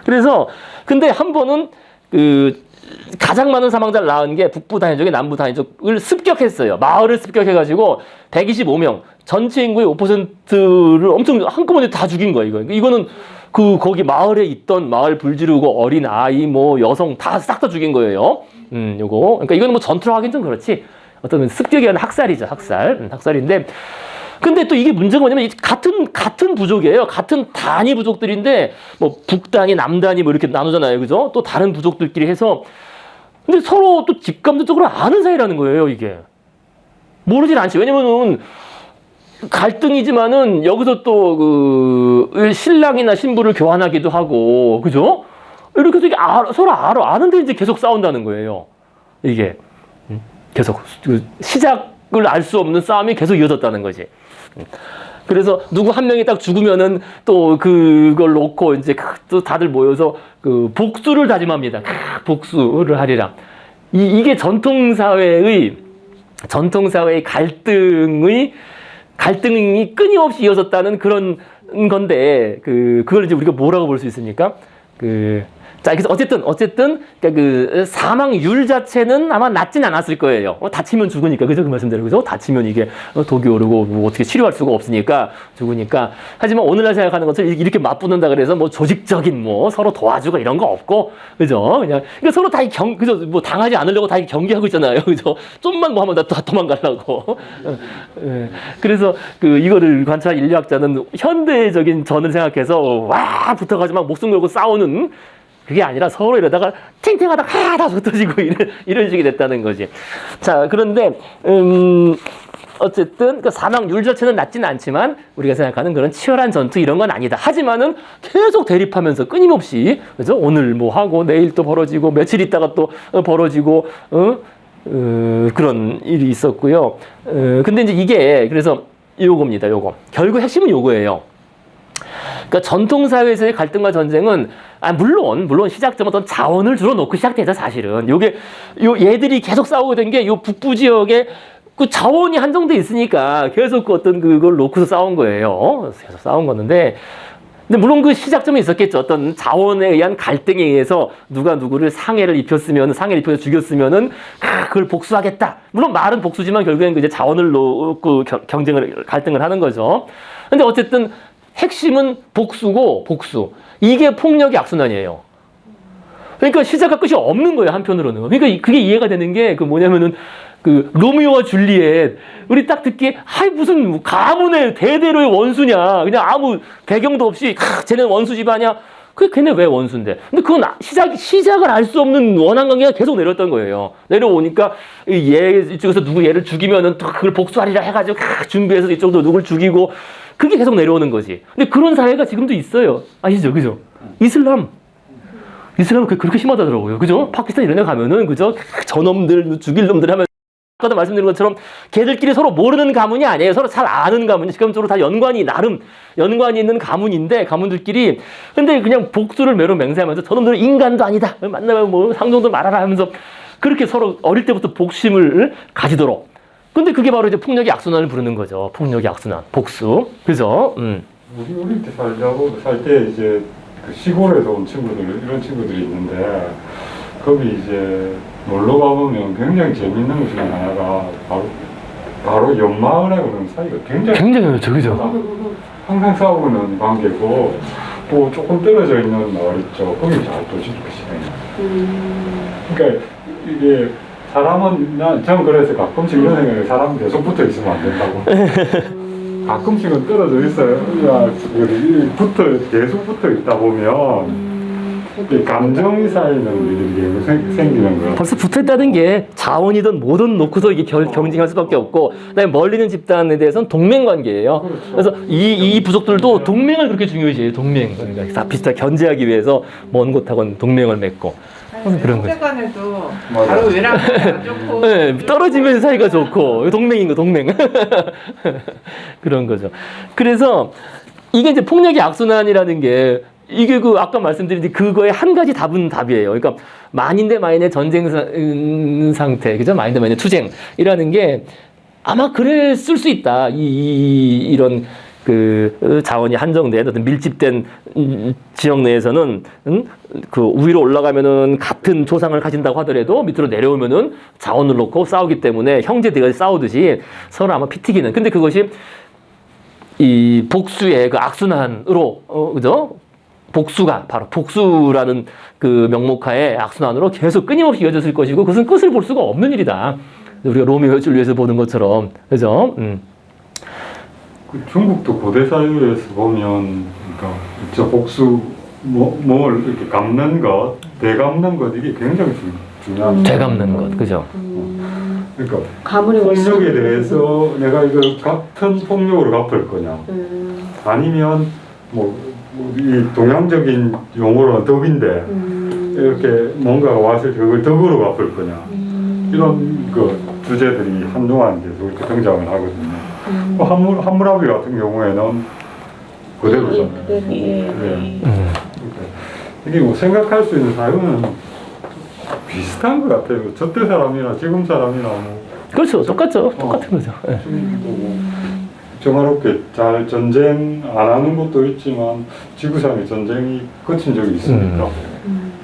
그래서, 근데 한 번은 가장 많은 사망자를 낳은 게 북부 다인족이 남부 다인족을 습격했어요. 마을을 습격해가지고 125명, 전체 인구의 5%를 엄청 한꺼번에 다 죽인 거예요. 이거는 거기 마을에 있던 마을 불지르고 어린 아이, 뭐 여성 다 싹 다 죽인 거예요. 요거. 그러니까 이거는 뭐 전투로 하긴 좀 그렇지. 어떤 습격이 아니라 학살이죠. 학살인데. 근데 또 이게 문제가 뭐냐면 같은 부족이에요. 같은 단위 부족들인데 뭐 북단위, 남단위 뭐 이렇게 나누잖아요. 그죠? 또 다른 부족들끼리 해서 근데 서로 또 직감적으로 아는 사이라는 거예요, 이게. 모르진 않지. 왜냐면은 갈등이지만은 여기서 또 신랑이나 신부를 교환하기도 하고, 그죠? 이렇게 해서 이게 서로 아는데 이제 계속 싸운다는 거예요. 이게. 계속. 알 수 없는 싸움이 계속 이어졌다는 거지. 그래서 누구 한 명이 딱 죽으면은 또 그걸 놓고 이제 또 다들 모여서 그 복수를 다짐합니다. 복수를 하리라. 이게 전통사회의 갈등이 끊임없이 이어졌다는 그런 건데, 그걸 이제 우리가 뭐라고 볼 수 있습니까? 자, 그래서 어쨌든, 그 사망률 자체는 아마 낮진 않았을 거예요. 다치면 죽으니까. 그죠? 그 말씀대로. 그죠? 다치면 이게 독이 오르고 뭐 어떻게 치료할 수가 없으니까 죽으니까. 하지만 오늘날 생각하는 것처럼 이렇게 맞붙는다 그래서 뭐 조직적인 뭐 서로 도와주고 이런 거 없고. 그죠? 그냥, 그러니까 서로 다 그죠? 뭐 당하지 않으려고 다 경계하고 있잖아요. 그죠? 좀만 뭐 하면 다 도망가려고. 그래서 이거를 관찰한 인류학자는 현대적인 전을 생각해서 와! 붙어가지고 막 목숨 걸고 싸우는 그게 아니라 서로 이러다가 탱탱하다가 다 붙어지고 이런 식이 됐다는 거지. 자, 그런데 어쨌든 그 사망률 자체는 낮지는 않지만 우리가 생각하는 그런 치열한 전투 이런 건 아니다. 하지만은 계속 대립하면서 끊임없이, 그죠? 오늘 뭐 하고 내일 또 벌어지고 며칠 있다가 또 벌어지고 그런 일이 있었고요. 근데 이제 이게 그래서 요겁니다. 요거. 결국 핵심은 요거예요. 그러니까 전통사회에서의 갈등과 전쟁은 물론 시작점 어떤 자원을 주로 놓고 시작되죠, 사실은. 얘들이 계속 싸우게 된 게 요 북부 지역에 그 자원이 한정돼 있으니까 계속 어떤 그걸 놓고서 싸운 거예요. 계속 싸운 거는데, 근데 물론 그 시작점이 있었겠죠. 어떤 자원에 의한 갈등에 의해서 누가 누구를 상해를 입혀서 죽였으면은 그걸 복수하겠다. 물론 말은 복수지만 결국엔 이제 자원을 놓고 갈등을 하는 거죠. 근데 어쨌든 핵심은 복수고, 복수. 이게 폭력의 악순환이에요. 그러니까 시작과 끝이 없는 거예요, 한편으로는. 그러니까 그게 이해가 되는 게 뭐냐면은 로미오와 줄리엣. 우리 딱 듣기에, 무슨 가문의 대대로의 원수냐. 그냥 아무 배경도 없이, 쟤는 원수 집안이야. 걔네 왜 원수인데? 근데 그건 시작을 알 수 없는 원한 관계가 계속 내려왔던 거예요. 내려오니까 얘 이쪽에서 누구 얘를 죽이면은 또 그걸 복수하리라 해가지고 준비해서 이쪽도 누굴 죽이고 그게 계속 내려오는 거지. 근데 그런 사회가 지금도 있어요. 아시죠? 그죠? 이슬람은 그렇게 심하다더라고요. 그죠? 파키스탄 이런 데 가면은, 그죠? 저놈들, 죽일 놈들 하면, 아까도 말씀드린 것처럼 걔들끼리 서로 모르는 가문이 아니에요. 서로 잘 아는 가문이. 직감적으로 다 연관이 있는 가문인데, 가문들끼리. 근데 그냥 복수를 매로 맹세하면서 저놈들은 인간도 아니다. 만나면 뭐 상종도 말하라 하면서 그렇게 서로 어릴 때부터 복심을 가지도록. 근데 그게 바로 이제 폭력의 악순환을 부르는 거죠. 폭력의 악순환. 복수. 그죠? 우리 때 살 때 이제 그 시골에서 온 이런 친구들이 있는데, 거기 이제 놀러 가보면 굉장히 재밌는 것 중에 하나가 바로 연마을하고는 사이가 굉장히 좋죠. 그죠? 항상 싸우는 관계고, 또 조금 떨어져 있는 마을 있죠. 거기 잘 또 지키고 싶어요. 그러니까 이게 전 그래서 가끔씩 이런 생각에 사람은 계속 붙어 있으면 안 된다고. 가끔씩은 떨어져 있어요. 계속 붙어 있다 보면 이 감정이 쌓이는 일이 생기는 거예요. 벌써 붙어 있다는 게 자원이든 뭐든 놓고서 이게 경쟁할 수밖에 없고, 그다음에 멀리 있는 집단에 대해서는 동맹 관계예요. 그렇죠. 그래서 이 부족들도 동맹을 그렇게 중요시해요. 동맹. 그러니까 다 비슷하게 견제하기 위해서 먼 곳하고는 동맹을 맺고. 그런 거죠. 세간에도 바로 외랑이 안 좋고 네, 떨어지면 사이가 좋고 동맹인 거 동맹. 그런 거죠. 그래서 이게 이제 폭력의 악순환이라는 게 이게 아까 말씀드린 그거의 한 가지 답이에요. 그러니까 만인 대 만인의 전쟁 상태, 그죠? 만인 대 만인의 투쟁이라는 게 아마 그랬을 수 있다. 이런 자원이 한정된 어떤 밀집된 지역 내에서는 그 위로 올라가면은 같은 조상을 가진다고 하더라도 밑으로 내려오면은 자원을 놓고 싸우기 때문에 형제들이 싸우듯이 서로 아마 피 튀기는. 근데 그것이 이 복수의 그 악순환으로 그죠? 복수가 바로 복수라는 그 명목하에 악순환으로 계속 끊임없이 이어졌을 것이고, 그것은 끝을 볼 수가 없는 일이다. 우리가 로미오와 줄리엣을 보는 것처럼, 그죠? 그 중국도 고대 사회에서 보면, 그러니까 저 복수 뭘 이렇게 갚는 것, 되갚는 것, 이게 굉장히 중요한. 되갚는 것, 그죠? 그러니까 가문의 폭력에 대해서 내가 이걸 같은 폭력으로 갚을 거냐, 아니면 이 동양적인 용어로는 덕인데 이렇게 뭔가가 왔을 때 그걸 덕으로 갚을 거냐. 이런 그 주제들이 한동안 계속 이렇게 등장을 하거든요. 함무라비 같은 경우에는 그대로잖아요. 네. 이게 뭐 생각할 수 있는 사유는 비슷한 것 같아요. 저때 사람이나 지금 사람이나 뭐 그렇죠. 똑같죠. 똑같은 거죠. 예. 정화롭게 잘 전쟁 안 하는 것도 있지만 지구상에 전쟁이 거친 적이 있으니까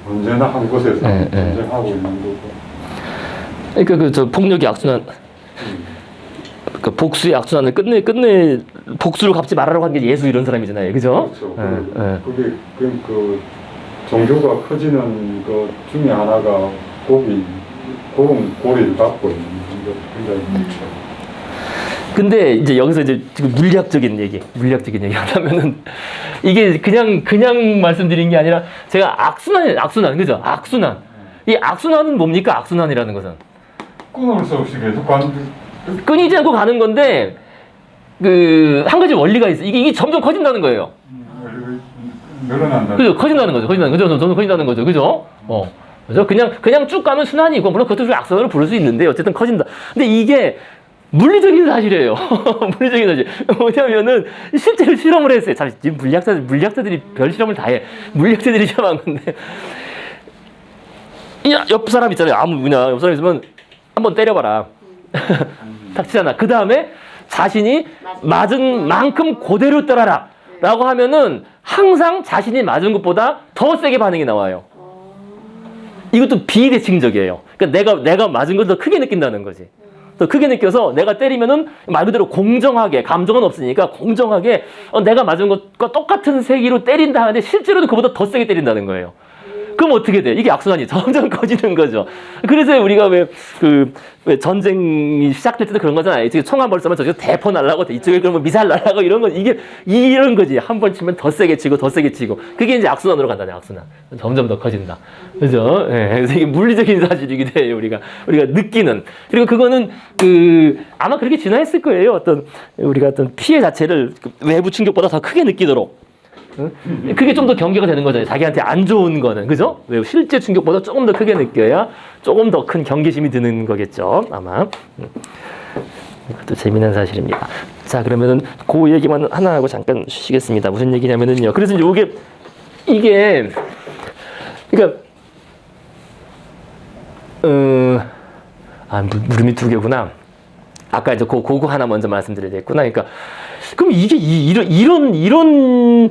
언제나 한 곳에서 전쟁하고 있는 거고. 그러니까 그 저 폭력의 악순환, 그 복수의 악순환을 끝내 복수를 갚지 말아라고 한 게 예수 이런 사람이잖아요. 그죠? 그렇죠. 그게 그 종교가 커지는 것 중에 하나가 고리를 갖고 있는 게 굉장히 많죠. 근데 이제 여기서 이제 지금 물리학적인 얘기 하려면은 이게 그냥 말씀드린 게 아니라 제가 악순환, 그죠? 악순환. 이 악순환은 뭡니까? 악순환이라는 것은 끊을 수 없이 계속 끊이지 않고 가는 건데 그 한 가지 원리가 있어. 이게 점점 커진다는 거예요. 늘어난다. 그죠? 커진다는 거죠. 점점 커진다는 거죠. 그죠? 그죠? 그냥 쭉 가면 순환이고 물론 그것도 악순환으로 부를 수 있는데 어쨌든 커진다. 근데 이게 물리적인 사실이에요. 물리적인 사실. 뭐냐면은 실제로 실험을 했어요. 참 지금 물리학자들이 별 실험을 다 해. 물리학자들이 실험한 건데 옆 사람 있잖아요. 옆 사람 있으면 한번 때려봐라. 탁 치잖아. 그 다음에 자신이 맞은 만큼 그대로 때려라. 라고 하면은 항상 자신이 맞은 것보다 더 세게 반응이 나와요. 이것도 비대칭적이에요. 그러니까 내가 맞은 걸 더 크게 느낀다는 거지. 더 크게 느껴서 내가 때리면은 말 그대로 공정하게, 감정은 없으니까 공정하게 내가 맞은 것과 똑같은 세기로 때린다 하는데 실제로는 그보다 더 세게 때린다는 거예요. 그럼 어떻게 돼? 이게 악순환이 점점 커지는 거죠. 그래서 우리가 왜 전쟁이 시작될 때도 그런 거잖아요. 이쪽에 총 한 발 쏘면 저쪽에 대포 날라고, 이쪽에 그러면 미사일 날라고 이런 거, 이런 거지. 한 번 치면 더 세게 치고, 더 세게 치고. 그게 이제 악순환으로 간다네, 악순환. 점점 더 커진다. 그죠? 예. 그래서 이게 물리적인 사실이기도 해요, 우리가 느끼는. 그리고 그거는 아마 그렇게 진화했을 거예요. 우리가 어떤 피해 자체를 외부 충격보다 더 크게 느끼도록. 그게 좀 더 경계가 되는 거잖아요. 자기한테 안 좋은 거는. 그죠? 왜 실제 충격보다 조금 더 크게 느껴야 조금 더 큰 경계심이 드는 거겠죠. 아마. 이것도 재미난 사실입니다. 자, 그러면은 그 얘기만 하나 하고 잠깐 쉬겠습니다. 무슨 얘기냐면은요. 그래서 이게 그러니까 물음이 두 개구나. 아까 이제 그거 하나 먼저 말씀드려야 되겠구나. 그러니까 그럼 이게 이런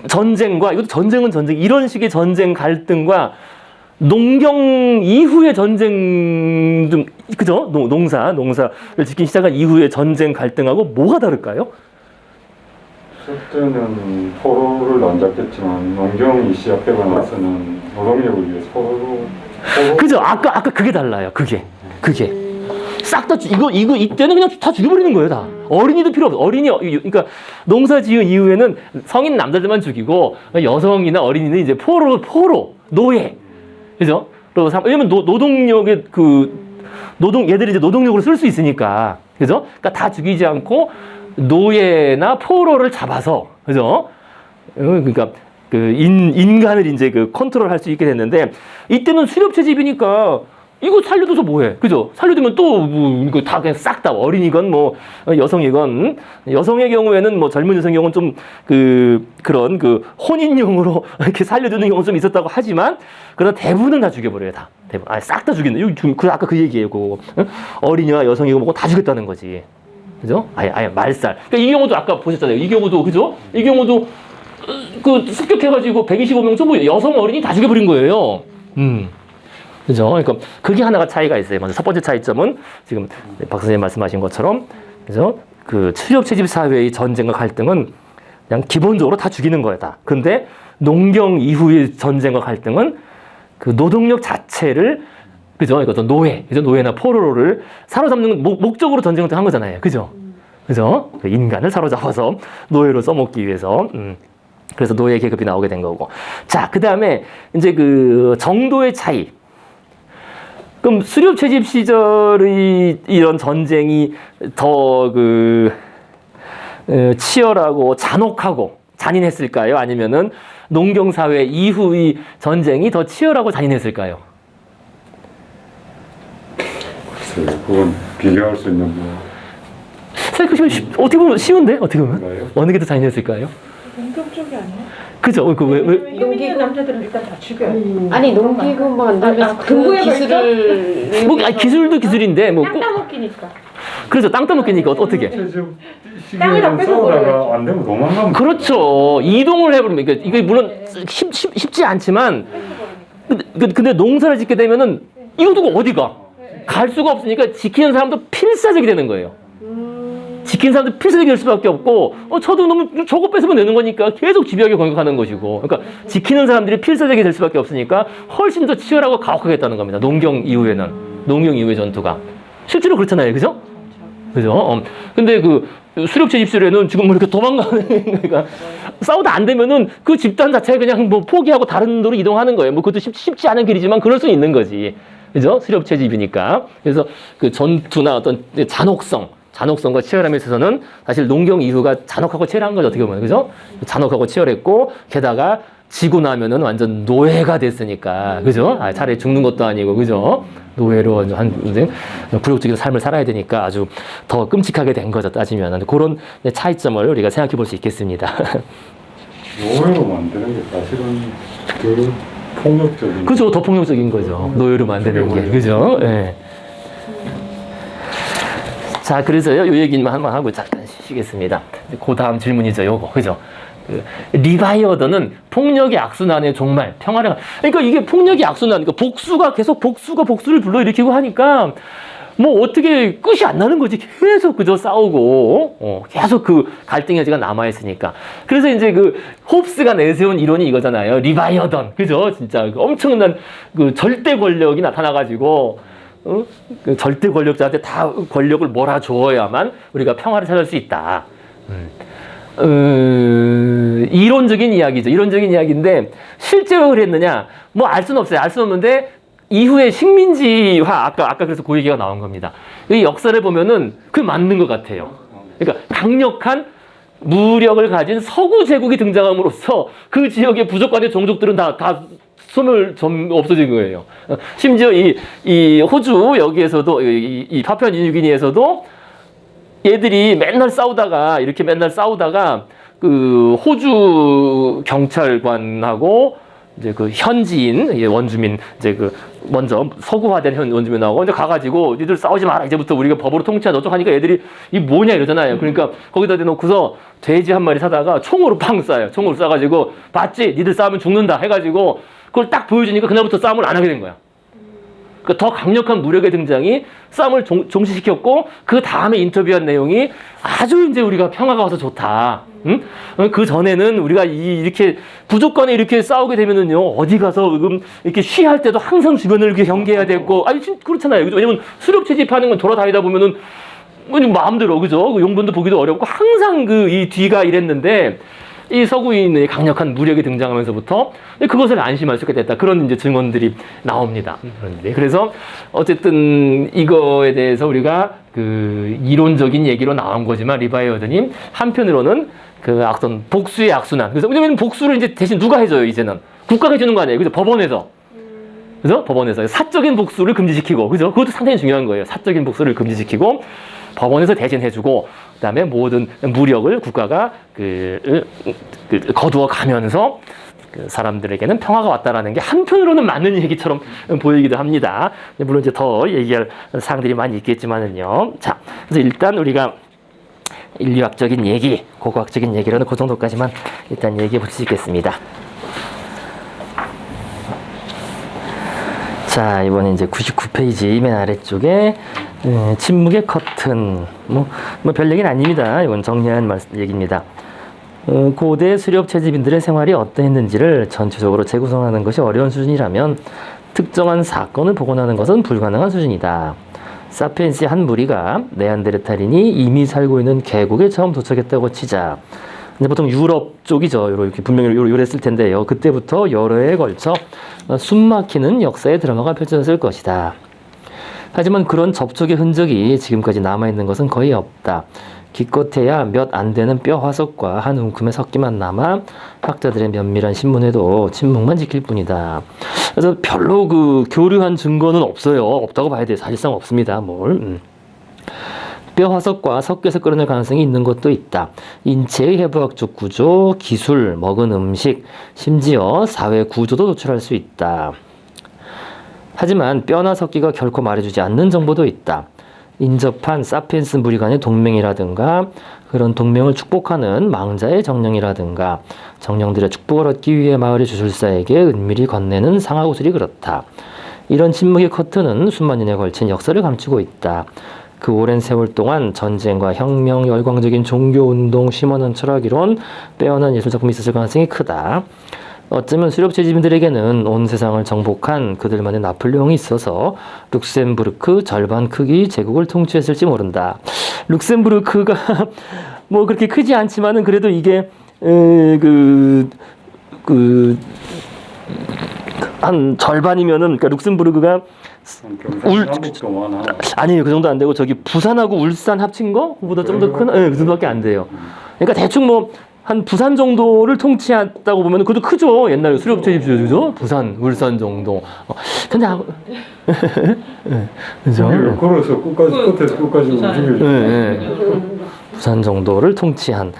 전쟁과 이것도 전쟁은 전쟁 이런 식의 전쟁 갈등과 농경 이후의 전쟁 좀 그죠? 농사를 짓기 시작한 이후의 전쟁 갈등하고 뭐가 다를까요? 그때는 포로를 안 잡겠지만 농경이 시작되고 나서는 노동력을 위해서 포로 그죠? 아까 그게 달라요. 그게 싹 다 이때는 그냥 다 죽여버리는 거예요. 다 어린이도 필요 없어. 그러니까 농사 지은 이후에는 성인 남자들만 죽이고 여성이나 어린이는 이제 포로 노예 그죠? 왜냐면 노동력의 얘들이 이제 노동력으로 쓸 수 있으니까 그죠? 그러니까 다 죽이지 않고 노예나 포로를 잡아서 그죠? 그러니까 인간을 이제 컨트롤할 수 있게 됐는데 이때는 수렵 채집이니까 이거 살려둬서 뭐해? 그죠? 살려두면 또, 이거 다 그냥 싹 다 어린이건 여성이건, 여성의 경우에는 젊은 여성의 경우는 좀 그런 혼인용으로 이렇게 살려두는 경우는 좀 있었다고 하지만, 그러나 대부분은 다 죽여버려요, 다. 대부분. 싹 다 죽인다. 아까 그 얘기예요, 어린이와 여성이고 뭐고 다 죽였다는 거지. 그죠? 아예 말살. 그러니까 이 경우도 아까 보셨잖아요. 이 경우도, 그죠? 이 경우도, 습격해가지고 125명 전부 여성 어린이 다 죽여버린 거예요. 그죠? 그러니까 그게 하나가 차이가 있어요. 먼저 첫 번째 차이점은 지금 박 선생님 말씀하신 것처럼, 그죠? 수렵 채집 사회의 전쟁과 갈등은 그냥 기본적으로 다 죽이는 거다. 근데 농경 이후의 전쟁과 갈등은 노동력 자체를, 그죠? 그러니까 노예나 포로를 사로잡는 목적으로 전쟁을 한 거잖아요. 그죠? 그죠? 인간을 사로잡아서 노예로 써먹기 위해서. 그래서 노예 계급이 나오게 된 거고. 자, 그 다음에 이제 정도의 차이. 그럼 수렵 채집 시절의 이런 전쟁이 더 치열하고 잔혹하고 잔인했을까요? 아니면은 농경사회 이후의 전쟁이 더 치열하고 잔인했을까요? 글쎄요, 그건 비교할 수 있는 뭐 사실 그 어떻게 보면 쉬운데 어떻게 보면 뭔가요? 어느 게 더 잔인했을까요? 공격 쪽이 아니야? 그죠? 왜? 농기구 남자들은 일단 다 죽여요. 아니 농기구만 안 되면 그 기술을 뭐 기술도 기술인데 뭐 땅 따먹기니까. 그래서 땅 따먹기니까 어떻게? 지금 땅을 다 시계는 뺏어버려야지. 싸우다가 안 되면 도망가면 그렇죠. 이동을 해버리면 그러니까 이게 물론 쉽지 않지만 근데 농사를 짓게 되면은 이거 두고 어디 가? 갈 수가 없으니까 지키는 사람도 필사적이 되는 거예요. 지키는 사람도 필사적이 될 수밖에 없고 저도 너무 저거 뺏으면 되는 거니까 계속 집요하게 공격하는 것이고 그러니까 지키는 사람들이 필사적이 될 수밖에 없으니까 훨씬 더 치열하고 가혹하겠다는 겁니다. 농경 이후의 전투가 실제로 그렇잖아요. 그죠? 그죠? 근데 그 수렵제 집술에는 지금 뭐 이렇게 도망가는 그러니까 싸우다 안 되면은 그 집단 자체가 그냥 뭐 포기하고 다른 데로 이동하는 거예요. 뭐 그것도 쉽지 않은 길이지만 그럴 수 있는 거지. 그죠? 수렵제 집이니까. 그래서 그 전투나 어떤 잔혹성과 치열함에 있어서는 사실 농경 이후가 잔혹하고 치열한 거죠. 어떻게 보면. 그죠? 잔혹하고 치열했고 게다가 지고 나면은 완전 노예가 됐으니까. 그죠? 차라리 죽는 것도 아니고. 그죠? 노예로 굴욕적인 삶을 살아야 되니까 아주 더 끔찍하게 된 거죠. 따지면. 그런 차이점을 우리가 생각해 볼 수 있겠습니다. 노예로 만드는 게 사실은 그 폭력적인 그죠? 더 폭력적인 거죠. 노예로 만드는 게. 그죠? 예. 자, 그래서요, 요 얘기만 한번 하고 잠깐 쉬겠습니다. 그 다음 질문이죠, 요거. 그죠? 리바이어더는 폭력의 악순환의 종말, 평화를, 그러니까 이게 폭력의 악순환, 그러니까 복수를 불러일으키고 하니까, 뭐 어떻게 끝이 안 나는 거지. 계속 그저 싸우고, 계속 그 갈등의 여지가 남아있으니까. 그래서 이제 그 홉스가 내세운 이론이 이거잖아요. 리바이어던. 그죠? 진짜 그 엄청난 그 절대 권력이 나타나가지고, 그 절대 권력자한테 다 권력을 몰아주어야만 우리가 평화를 찾을 수 있다. 이론적인 이야기죠. 이론적인 이야기인데 실제로 그랬느냐? 뭐 알 수는 없어요. 알 수는 없는데 이후에 식민지화 아까 그래서 그 얘기가 나온 겁니다. 이 역사를 보면은 그게 맞는 것 같아요. 그러니까 강력한 무력을 가진 서구 제국이 등장함으로써 그 지역의 부족관의 종족들은 다 손을 좀 없어진 거예요. 심지어 이 호주 여기에서도 이 파푸아 뉴기니에서도 얘들이 맨날 싸우다가 그 호주 경찰관하고 이제 그 현지인 원주민 이제 그 먼저 서구화된 원주민하고 이제 가가지고 니들 싸우지 마라 이제부터 우리가 법으로 통치하자 어쩌고 하니까 애들이 이 뭐냐 이러잖아요. 그러니까 거기다 대놓고서 돼지 한 마리 사다가 총으로 팡 쏴요. 총으로 쏴가지고 봤지 니들 싸우면 죽는다 해가지고 그걸 딱 보여주니까 그날부터 싸움을 안 하게 된 거야. 그러니까 더 강력한 무력의 등장이 싸움을 종식시켰고 그 다음에 인터뷰한 내용이 아주 이제 우리가 평화가 와서 좋다. 응? 그 전에는 우리가 이렇게 부족간에 이렇게 싸우게 되면은요 어디 가서 이렇게 쉬할 때도 항상 주변을 이렇게 경계해야 되고 아니 그렇잖아요. 왜냐면 수렵 채집하는 건 돌아다니다 보면은 마음대로 그죠? 용변도 보기도 어렵고 항상 이 뒤가 이랬는데. 이 서구인의 강력한 무력이 등장하면서부터 그것을 안심할 수 있게 됐다. 그런 이제 증언들이 나옵니다. 그래서 어쨌든 이거에 대해서 우리가 그 이론적인 얘기로 나온 거지만 리바이어드님 한편으로는 그 어떤 복수의 악순환. 그래서 왜냐면 복수를 이제 대신 누가 해줘요 이제는 국가가 해주는 거 아니에요. 그죠? 법원에서. 그죠? 법원에서 사적인 복수를 금지시키고 그죠? 그것도 상당히 중요한 거예요. 사적인 복수를 금지시키고 법원에서 대신 해주고 그다음에 모든 무력을 국가가 거두어 가면서 그 사람들에게는 평화가 왔다라는 게 한편으로는 맞는 얘기처럼 보이기도 합니다. 물론 이제 더 얘기할 사항들이 많이 있겠지만은요. 자, 그래서 일단 우리가 인류학적인 얘기, 고고학적인 얘기로는 그 정도까지만 일단 얘기해 볼 수 있겠습니다. 자, 이번에 이제 99페이지 맨 아래쪽에 침묵의 커튼 뭐 별 얘기는 아닙니다. 이건 정리한 얘기입니다. 고대 수렵 채집인들의 생활이 어떠했는지를 전체적으로 재구성하는 것이 어려운 수준이라면 특정한 사건을 복원하는 것은 불가능한 수준이다. 사피엔스의 한 무리가 네안데르탈인이 이미 살고 있는 계곡에 처음 도착했다고 치자. 근데 보통 유럽 쪽이죠. 이렇게 분명히 요랬을 텐데요. 그때부터 여러 해에 걸쳐 숨막히는 역사의 드라마가 펼쳐졌을 것이다. 하지만 그런 접촉의 흔적이 지금까지 남아있는 것은 거의 없다. 기껏해야 몇 안 되는 뼈 화석과 한 움큼의 석기만 남아 학자들의 면밀한 신문에도 침묵만 지킬 뿐이다. 그래서 별로 그 교류한 증거는 없어요. 없다고 봐야 돼요. 사실상 없습니다. 뼈 화석과 섞여서 끌어낼 가능성이 있는 것도 있다. 인체의 해부학적 구조, 기술, 먹은 음식, 심지어 사회 구조도 도출할 수 있다. 하지만 뼈나 석기가 결코 말해주지 않는 정보도 있다. 인접한 사피엔스 무리 간의 동맹이라든가 그런 동맹을 축복하는 망자의 정령이라든가 정령들의 축복을 얻기 위해 마을의 주술사에게 은밀히 건네는 상하구슬이 그렇다. 이런 침묵의 커튼은 수만 년에 걸친 역사를 감추고 있다. 그 오랜 세월 동안 전쟁과 혁명, 열광적인 종교운동, 심오한 철학이론, 빼어난 예술작품이 있었을 가능성이 크다. 어쩌면 수렵채집인들에게는 온 세상을 정복한 그들만의 나폴레옹이 있어서 룩셈부르크 절반 크기 제국을 통치했을지 모른다. 룩셈부르크가 뭐 그렇게 크지 않지만은 그래도 이게 한 절반이면은 그러니까 룩셈부르크가 아니에요. 그 정도 안 되고 저기 부산하고 울산 합친 거? 그보다 좀 더 큰? 네, 그 정도밖에 안 돼요. 그러니까 대충 뭐 한 부산 정도를 통치했다고 보면 그것도 크죠. 옛날 수렵채집주죠. 부산, 울산 정도. 근데 그죠? 걸어서 끝에서 끝까지 움직여줘. 부산 정도를 통치한.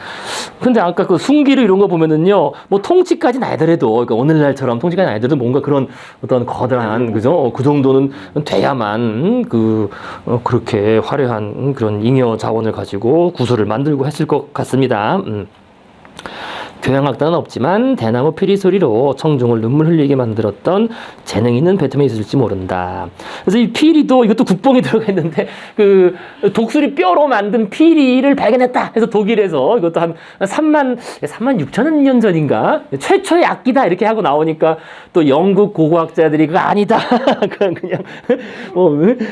근데 아까 그 숭기르 이런 거 보면은요, 뭐 통치까지는 아니더라도, 그러니까 오늘날처럼 통치까지는 아니더라도 뭔가 그런 어떤 거대한, 그죠? 그 정도는 돼야만 그렇게 화려한 그런 잉여 자원을 가지고 구슬을 만들고 했을 것 같습니다. 교양학단은 없지만 대나무 피리 소리로 청중을 눈물 흘리게 만들었던 재능 있는 배트맨이 있을지 모른다. 그래서 이 피리도 이것도 국뽕이 들어가 있는데 그 독수리 뼈로 만든 피리를 발견했다. 해서 독일에서 이것도 한 3만 6천 년 전인가 최초의 악기다 이렇게 하고 나오니까 또 영국 고고학자들이 그거 아니다. 그냥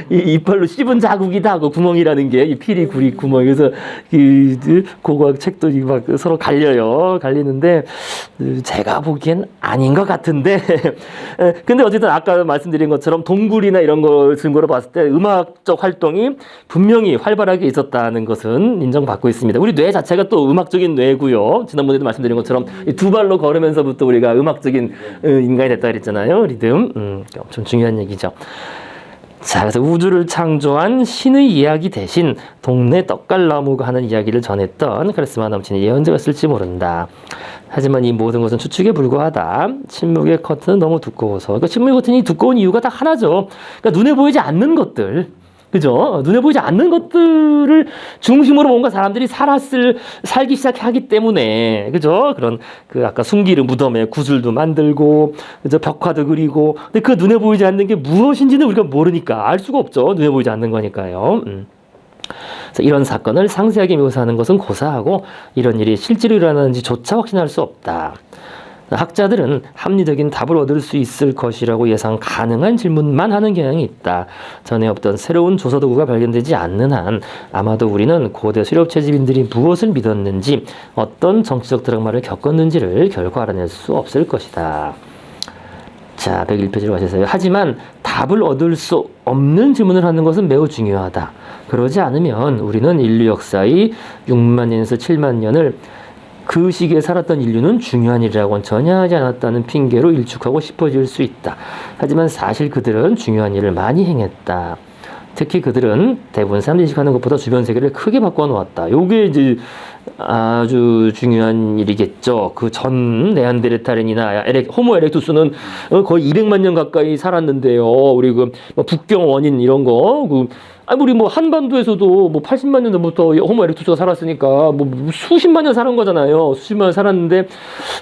이빨로 씹은 자국이다. 그 구멍이라는 게 이 피리 구리 구멍. 그래서 이 고고학 책들이 막 서로 갈려요. 는데 제가 보기엔 아닌 것 같은데 근데 어쨌든 아까 말씀드린 것처럼 동굴이나 이런 거 증거로 봤을 때 음악적 활동이 분명히 활발하게 있었다는 것은 인정받고 있습니다. 우리 뇌 자체가 또 음악적인 뇌고요. 지난번에도 말씀드린 것처럼 두 발로 걸으면서부터 우리가 음악적인 인간이 됐다 그랬잖아요. 리듬 엄청 중요한 얘기죠. 자, 그래서 우주를 창조한 신의 이야기 대신 동네 떡갈나무가 하는 이야기를 전했던 카리스마 넘치는 예언자가 있을지 모른다. 하지만 이 모든 것은 추측에 불과하다. 침묵의 커튼은 너무 두꺼워서. 그러니까 침묵의 커튼이 두꺼운 이유가 딱 하나죠. 그러니까 눈에 보이지 않는 것들. 그죠? 눈에 보이지 않는 것들을 중심으로 뭔가 사람들이 살기 시작하기 때문에, 그죠? 그런, 아까 숭기르 무덤에 구슬도 만들고, 그죠? 벽화도 그리고, 근데 그 눈에 보이지 않는 게 무엇인지는 우리가 모르니까, 알 수가 없죠. 눈에 보이지 않는 거니까요. 그래서 이런 사건을 상세하게 묘사하는 것은 고사하고, 이런 일이 실제로 일어나는지조차 확신할 수 없다. 학자들은 합리적인 답을 얻을 수 있을 것이라고 예상 가능한 질문만 하는 경향이 있다. 전에 없던 새로운 조사 도구가 발견되지 않는 한 아마도 우리는 고대 수렵채집인들이 무엇을 믿었는지 어떤 정치적 드라마를 겪었는지를 결코 알아낼 수 없을 것이다. 자, 101페이지로 가셔서요. 하지만 답을 얻을 수 없는 질문을 하는 것은 매우 중요하다. 그러지 않으면 우리는 인류 역사의 6만 년에서 7만 년을 그 시기에 살았던 인류는 중요한 일이라고는 전혀 하지 않았다는 핑계로 일축하고 싶어질 수 있다. 하지만 사실 그들은 중요한 일을 많이 행했다. 특히 그들은 대부분 사람들이 인식하는 것보다 주변 세계를 크게 바꿔 놓았다. 요게 이제 아주 중요한 일이겠죠. 그 전 네안데르탈인이나 호모 에렉투스는 거의 200만 년 가까이 살았는데요. 우리 북경 원인 이런 거, 우리 한반도에서도 80만 년 전부터 호모 에렉투스가 살았으니까 수십만 년 사는 거잖아요. 수십만 년 살았는데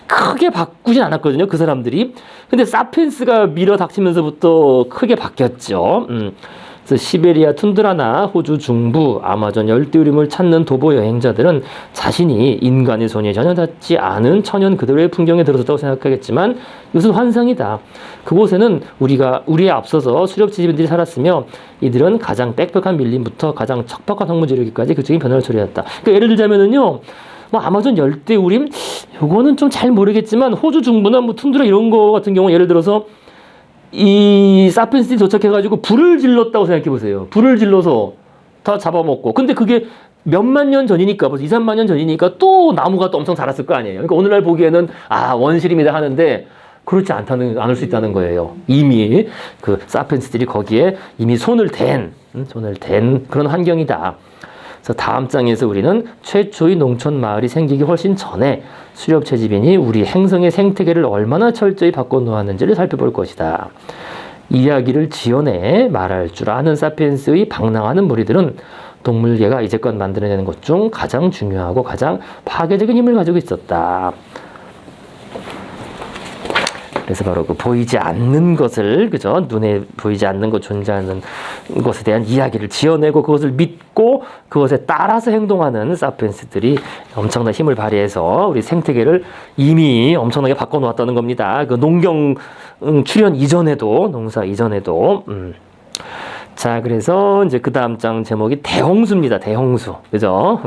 크게 바꾸진 않았거든요. 그 사람들이. 근데 사피엔스가 밀어닥치면서부터 크게 바뀌었죠. 그래서 시베리아 툰드라나 호주 중부, 아마존 열대우림을 찾는 도보 여행자들은 자신이 인간의 손이 전혀 닿지 않은 천연 그대로의 풍경에 들어섰다고 생각하겠지만 이것은 환상이다. 그곳에는 우리에 앞서서 수렵지집인들이 살았으며 이들은 가장 빽빽한 밀림부터 가장 척박한 황무지 이르기까지 극적인 변화를 초래했다. 그러니까 예를 들자면은요. 아마존 열대우림 요거는 좀 잘 모르겠지만 호주 중부나 툰드라 이런 거 같은 경우 예를 들어서 이 사피엔스들이 도착해가지고 불을 질렀다고 생각해 보세요. 불을 질러서 다 잡아먹고. 근데 그게 몇만 년 전이니까 벌써 2, 3만 년 전이니까 또 나무가 또 엄청 자랐을 거 아니에요. 그러니까 오늘날 보기에는 원시림이다 하는데 그렇지 않을 수 있다는 거예요. 이미 그 사피엔스들이 거기에 이미 손을 댄 그런 환경이다. 그래서 다음 장에서 우리는 최초의 농촌 마을이 생기기 훨씬 전에 수렵 채집인이 우리 행성의 생태계를 얼마나 철저히 바꿔놓았는지를 살펴볼 것이다. 이야기를 지어내 말할 줄 아는 사피엔스의 방랑하는 무리들은 동물계가 이제껏 만들어내는 것 중 가장 중요하고 가장 파괴적인 힘을 가지고 있었다. 그래서 바로 그 보이지 않는 것을, 그죠? 눈에 보이지 않는 것, 존재하는 것에 대한 이야기를 지어내고 그것을 믿고 그것에 따라서 행동하는 사피엔스들이 엄청난 힘을 발휘해서 우리 생태계를 이미 엄청나게 바꿔놓았다는 겁니다. 그 농경 출현 이전에도, 농사 이전에도. 자, 그래서 이제 그 다음 장 제목이 대홍수입니다. 대홍수. 그죠?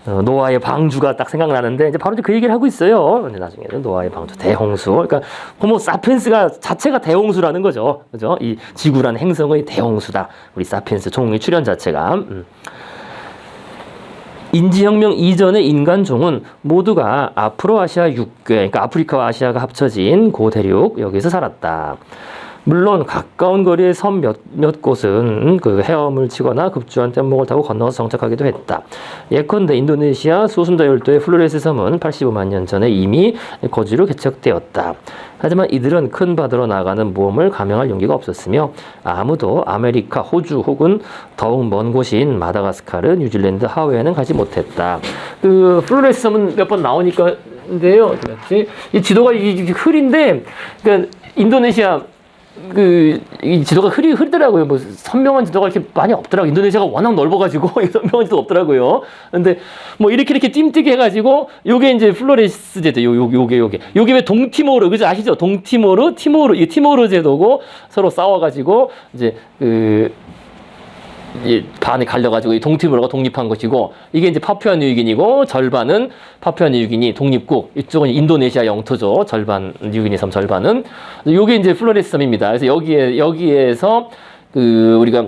노아의 방주가 딱 생각나는데, 이제 바로 이제 그 얘기를 하고 있어요. 이제 나중에는 노아의 방주, 대홍수. 그러니까, 호모 사피엔스가 자체가 대홍수라는 거죠. 그죠? 이 지구라는 행성의 대홍수다. 우리 사피엔스 종의 출현 자체가. 인지혁명 이전의 인간종은 모두가 아프로아시아 6궤, 그러니까 아프리카와 아시아가 합쳐진 고대륙, 여기서 살았다. 물론 가까운 거리의 섬 몇 곳은 그 헤엄을 치거나 급주한 뗏목을 타고 건너서 정착하기도 했다. 예컨대 인도네시아 소순다 열도의 플로레스 섬은 85만 년 전에 이미 거주로 개척되었다. 하지만 이들은 큰 바다로 나가는 모험을 감행할 용기가 없었으며 아무도 아메리카, 호주 혹은 더욱 먼 곳인 마다가스카르, 뉴질랜드, 하와이에는 가지 못했다. 그 플로레스 섬은 몇 번 나오니까인데요. 이 지도가 이 흐린데, 그러니까 인도네시아 이 지도가 흐리더라고요. 뭐, 선명한 지도가 이렇게 많이 없더라고요. 인도네시아가 워낙 넓어가지고, 선명한 지도 없더라고요. 근데, 뭐, 이렇게 띠띠게 해가지고, 요게 이제 플로레스 제도, 요게 왜 동티모르, 그죠? 아시죠? 동티모르, 이 티모르 제도고, 서로 싸워가지고, 이제, 반에 갈려가지고 이 동티모르가 독립한 것이고, 이게 이제 파푸아 뉴기니고, 절반은 파푸아 뉴기니 독립국, 이쪽은 인도네시아 영토죠. 절반, 뉴기니 섬 절반은. 요게 이제 플로레스 섬입니다. 그래서 여기에서 우리가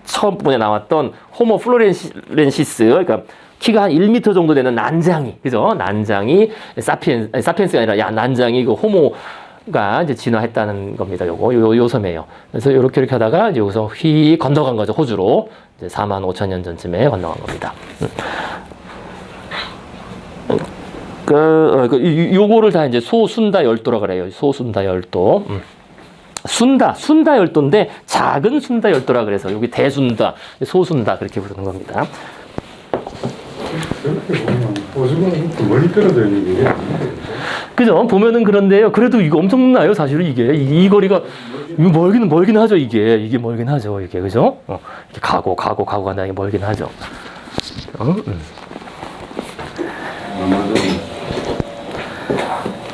처음 부분에 나왔던 호모 플로렌시스, 그러니까 키가 한 1m 정도 되는 난장이, 그죠? 난장이 사피엔스가 아니라 난장이 그 호모가 이제 진화했다는 겁니다. 요 섬이에요. 그래서 이렇게 하다가 이제 여기서 휙 건너간 거죠. 호주로. 이제 4만 5천 년 전쯤에 건너간 겁니다. 요거를 다 이제 소순다 열도라 그래요. 소순다 열도. 순다 열도인데 작은 순다 열도라 그래서 여기 대순다, 소순다 그렇게 부르는 겁니다. 이렇게 보면 호주가 멀리 떨어져 있는 게 그죠? 보면은 그런데요. 그래도 이거 엄청나요, 사실은 이게. 이 거리가, 멀긴 하죠, 이게 멀긴 하죠, 이게. 그죠? 이렇게 가고 간다, 이게 멀긴 하죠.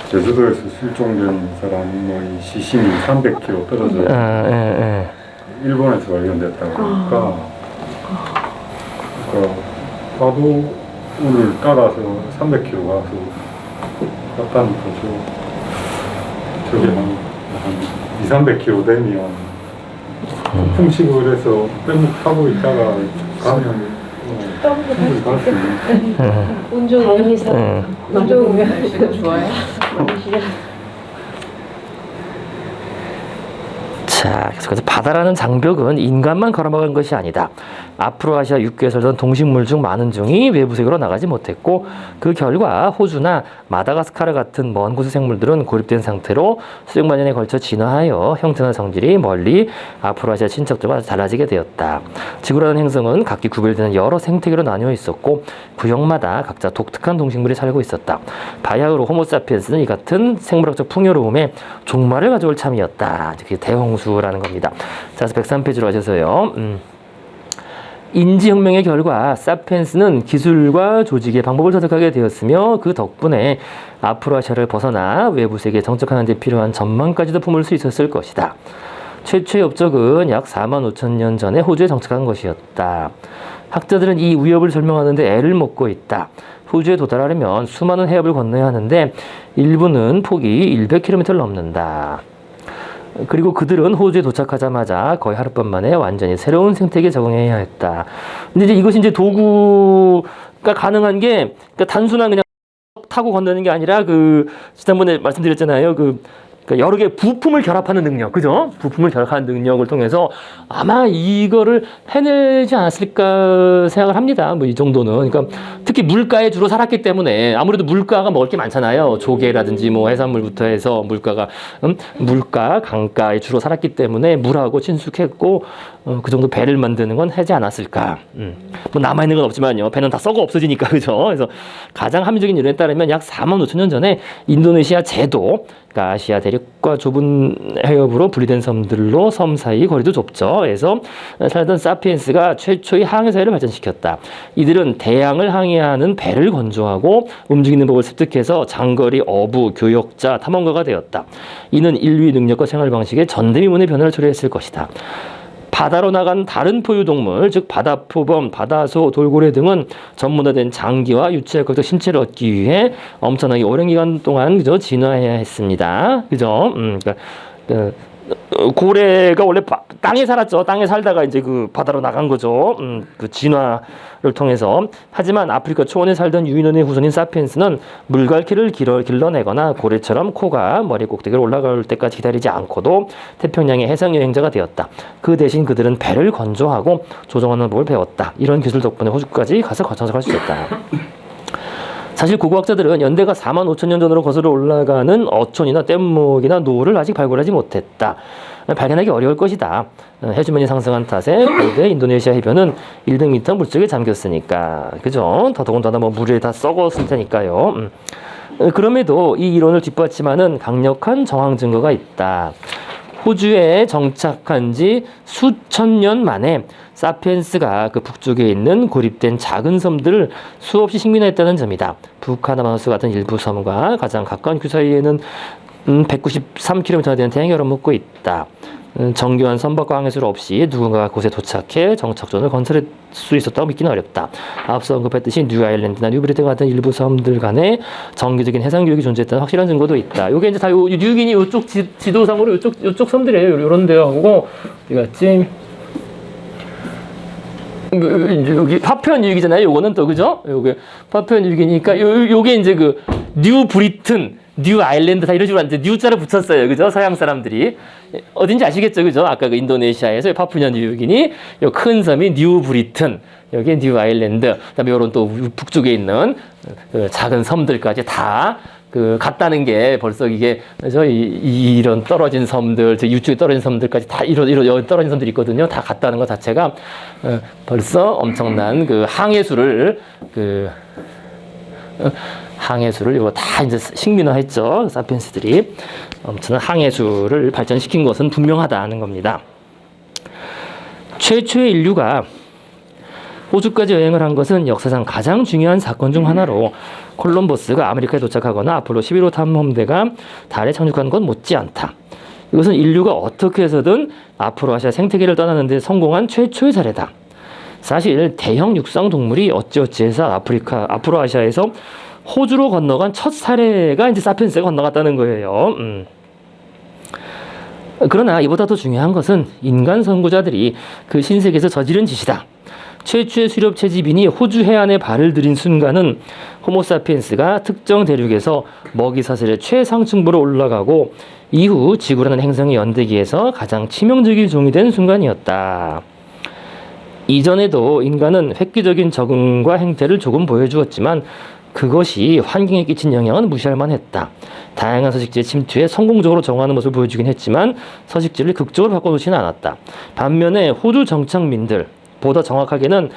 제주도에서 실종된 사람의 시신이 300km 떨어져 일본에서 발견됐다고 하니까 파도를 따라서 300km 가서 갔다는 거죠. 저게 한 200~300km 되면 풍식을 해서 뗏목 타고 있다가 가면 충분히 갈 수 있는. 운전해서 날씨가 좋아요. 자, 계속해서 바다라는 장벽은 인간만 걸어막은 것이 아니다. 아프로아시아 6궤에 살던 동식물 중 많은 종이 외부 세계로 나가지 못했고 그 결과 호주나 마다가스카르 같은 먼 곳의 생물들은 고립된 상태로 수백만 년에 걸쳐 진화하여 형태나 성질이 멀리 아프로아시아 친척들과 달라지게 되었다. 지구라는 행성은 각기 구별되는 여러 생태계로 나뉘어 있었고 구역마다 각자 독특한 동식물이 살고 있었다. 바야흐로 호모사피엔스는 이 같은 생물학적 풍요로움에 종말을 가져올 참이었다. 그게 대홍수라는 겁니다. 자, 103페이지로 하셔서요. 인지혁명의 결과 사피엔스는 기술과 조직의 방법을 터득하게 되었으며 그 덕분에 아프로아시아를 벗어나 외부 세계에 정착하는 데 필요한 전망까지도 품을 수 있었을 것이다. 최초의 업적은 약 4만 5천 년 전에 호주에 정착한 것이었다. 학자들은 이 위협을 설명하는데 애를 먹고 있다. 호주에 도달하려면 수많은 해협을 건너야 하는데 일부는 폭이 100km를 넘는다. 그리고 그들은 호주에 도착하자마자 거의 하룻밤 만에 완전히 새로운 생태계에 적응해야 했다. 근데 이제 이것이 이제 도구가 가능한 게 그러니까 단순한 그냥 타고 건너는 게 아니라 지난번에 말씀드렸잖아요. 그러니까 여러 개의 부품을 결합하는 능력, 그죠? 부품을 결합하는 능력을 통해서 아마 이거를 해내지 않았을까 생각을 합니다. 뭐 이 정도는. 그러니까 특히 물가에 주로 살았기 때문에 아무래도 물가가 먹을 게 많잖아요. 조개라든지 뭐 해산물부터 해서 물가, 강가에 주로 살았기 때문에 물하고 친숙했고 그 정도 배를 만드는 건 하지 않았을까. 뭐 남아있는 건 없지만요. 배는 다 썩어 없어지니까, 그죠? 그래서 가장 합리적인 이론에 따르면 약 4만 5천 년 전에 인도네시아 제도, 그러니까 아시아 대륙과 좁은 해협으로 분리된 섬들로 섬 사이 거리도 좁죠. 그래서 살던 사피엔스가 최초의 항해 사회를 발전시켰다. 이들은 대양을 항해하는 배를 건조하고 움직이는 법을 습득해서 장거리 어부, 교역자, 탐험가가 되었다. 이는 인류의 능력과 생활 방식에 전대미문의 변화를 초래했을 것이다. 바다로 나간 다른 포유동물, 즉 바다표범, 바다소, 돌고래 등은 전문화된 장기와 유체학적 신체를 얻기 위해 엄청나게 오랜 기간 동안 진화해야 했습니다. 그죠? 그러니까 고래가 원래 땅에 살았죠. 땅에 살다가 이제 바다로 나간 거죠. 진화를 통해서. 하지만 아프리카 초원에 살던 유인원의 후손인 사피엔스는 물갈퀴를 길러내거나 고래처럼 코가 머리 꼭대기로 올라갈 때까지 기다리지 않고도 태평양의 해상 여행자가 되었다. 그 대신 그들은 배를 건조하고 조종하는 법을 배웠다. 이런 기술 덕분에 호주까지 가서 거쳐갈 수 있었다. 사실 고고학자들은 연대가 4만 5천 년 전으로 거슬러 올라가는 어촌이나 뗏목이나 노를 아직 발굴하지 못했다. 발견하기 어려울 것이다. 해수면이 상승한 탓에 고대 인도네시아 해변은 100m 물속에 잠겼으니까. 그죠? 더더군다나 뭐 물에 다 썩었을 테니까요. 그럼에도 이 이론을 뒷받침하는 강력한 정황 증거가 있다. 호주에 정착한 지 수천 년 만에 사피엔스가 그 북쪽에 있는 고립된 작은 섬들을 수없이 식민했다는 점이다. 북하나마누스 같은 일부 섬과 가장 가까운 그 사이에는 193km나 되는 태양이 얼어붙고 있다. 정교한 선박과 항해술 없이 누군가가 곳에 도착해 정착존을 건설할 수 있었다고 믿기는 어렵다. 앞서 언급했듯이 뉴아일랜드나 뉴브리튼 같은 일부 섬들 간에 정기적인 해상 교육이 존재했다는 확실한 증거도 있다. 요게 이제 다 뉴기니 요쪽 지도상으로 요쪽 섬들이에요. 요런 데하고 어디 갔지? 이제 여기 파푸아뉴기니잖아요. 요거는 또 그죠? 요게 파푸아뉴기니까 요게 이제 뉴 브리튼, 뉴 아일랜드 다 이런 식으로 이제 뉴자를 붙였어요. 그죠? 서양 사람들이. 어딘지 아시겠죠? 그죠? 아까 인도네시아에서 파푸아뉴기니 요 큰 섬이 뉴 브리튼, 여기 뉴 아일랜드, 그다음에 요런 또 북쪽에 있는 작은 섬들까지 다 갔다는 게 벌써 이게 이런 떨어진 섬들, 유쪽에 떨어진 섬들까지 다 이런 떨어진 섬들이 있거든요. 다 갔다는 것 자체가 벌써 엄청난 항해술을 이거 다 이제 식민화했죠. 사피엔스들이 엄청난 항해술을 발전시킨 것은 분명하다는 겁니다. 최초의 인류가 호주까지 여행을 한 것은 역사상 가장 중요한 사건 중 하나로 콜럼버스가 아메리카에 도착하거나 아폴로 11호 탐험대가 달에 착륙한 건 못지않다. 이것은 인류가 어떻게 해서든 아프로아시아 생태계를 떠나는 데 성공한 최초의 사례다. 사실 대형 육상 동물이 어찌어찌해서 아프로아시아에서 호주로 건너간 첫 사례가 이제 사피엔스가 건너갔다는 거예요. 그러나 이보다 더 중요한 것은 인간 선구자들이 그 신세계에서 저지른 짓이다. 최초의 수렵 채집인이 호주 해안에 발을 들인 순간은 호모사피엔스가 특정 대륙에서 먹이 사슬의 최상층부로 올라가고 이후 지구라는 행성의 연대기에서 가장 치명적인 종이 된 순간이었다. 이전에도 인간은 획기적인 적응과 행태를 조금 보여주었지만 그것이 환경에 끼친 영향은 무시할 만했다. 다양한 서식지의 침투에 성공적으로 적응하는 모습을 보여주긴 했지만 서식지를 극적으로 바꿔놓지는 않았다. 반면에 호주 정착민들, 보다 정확하게는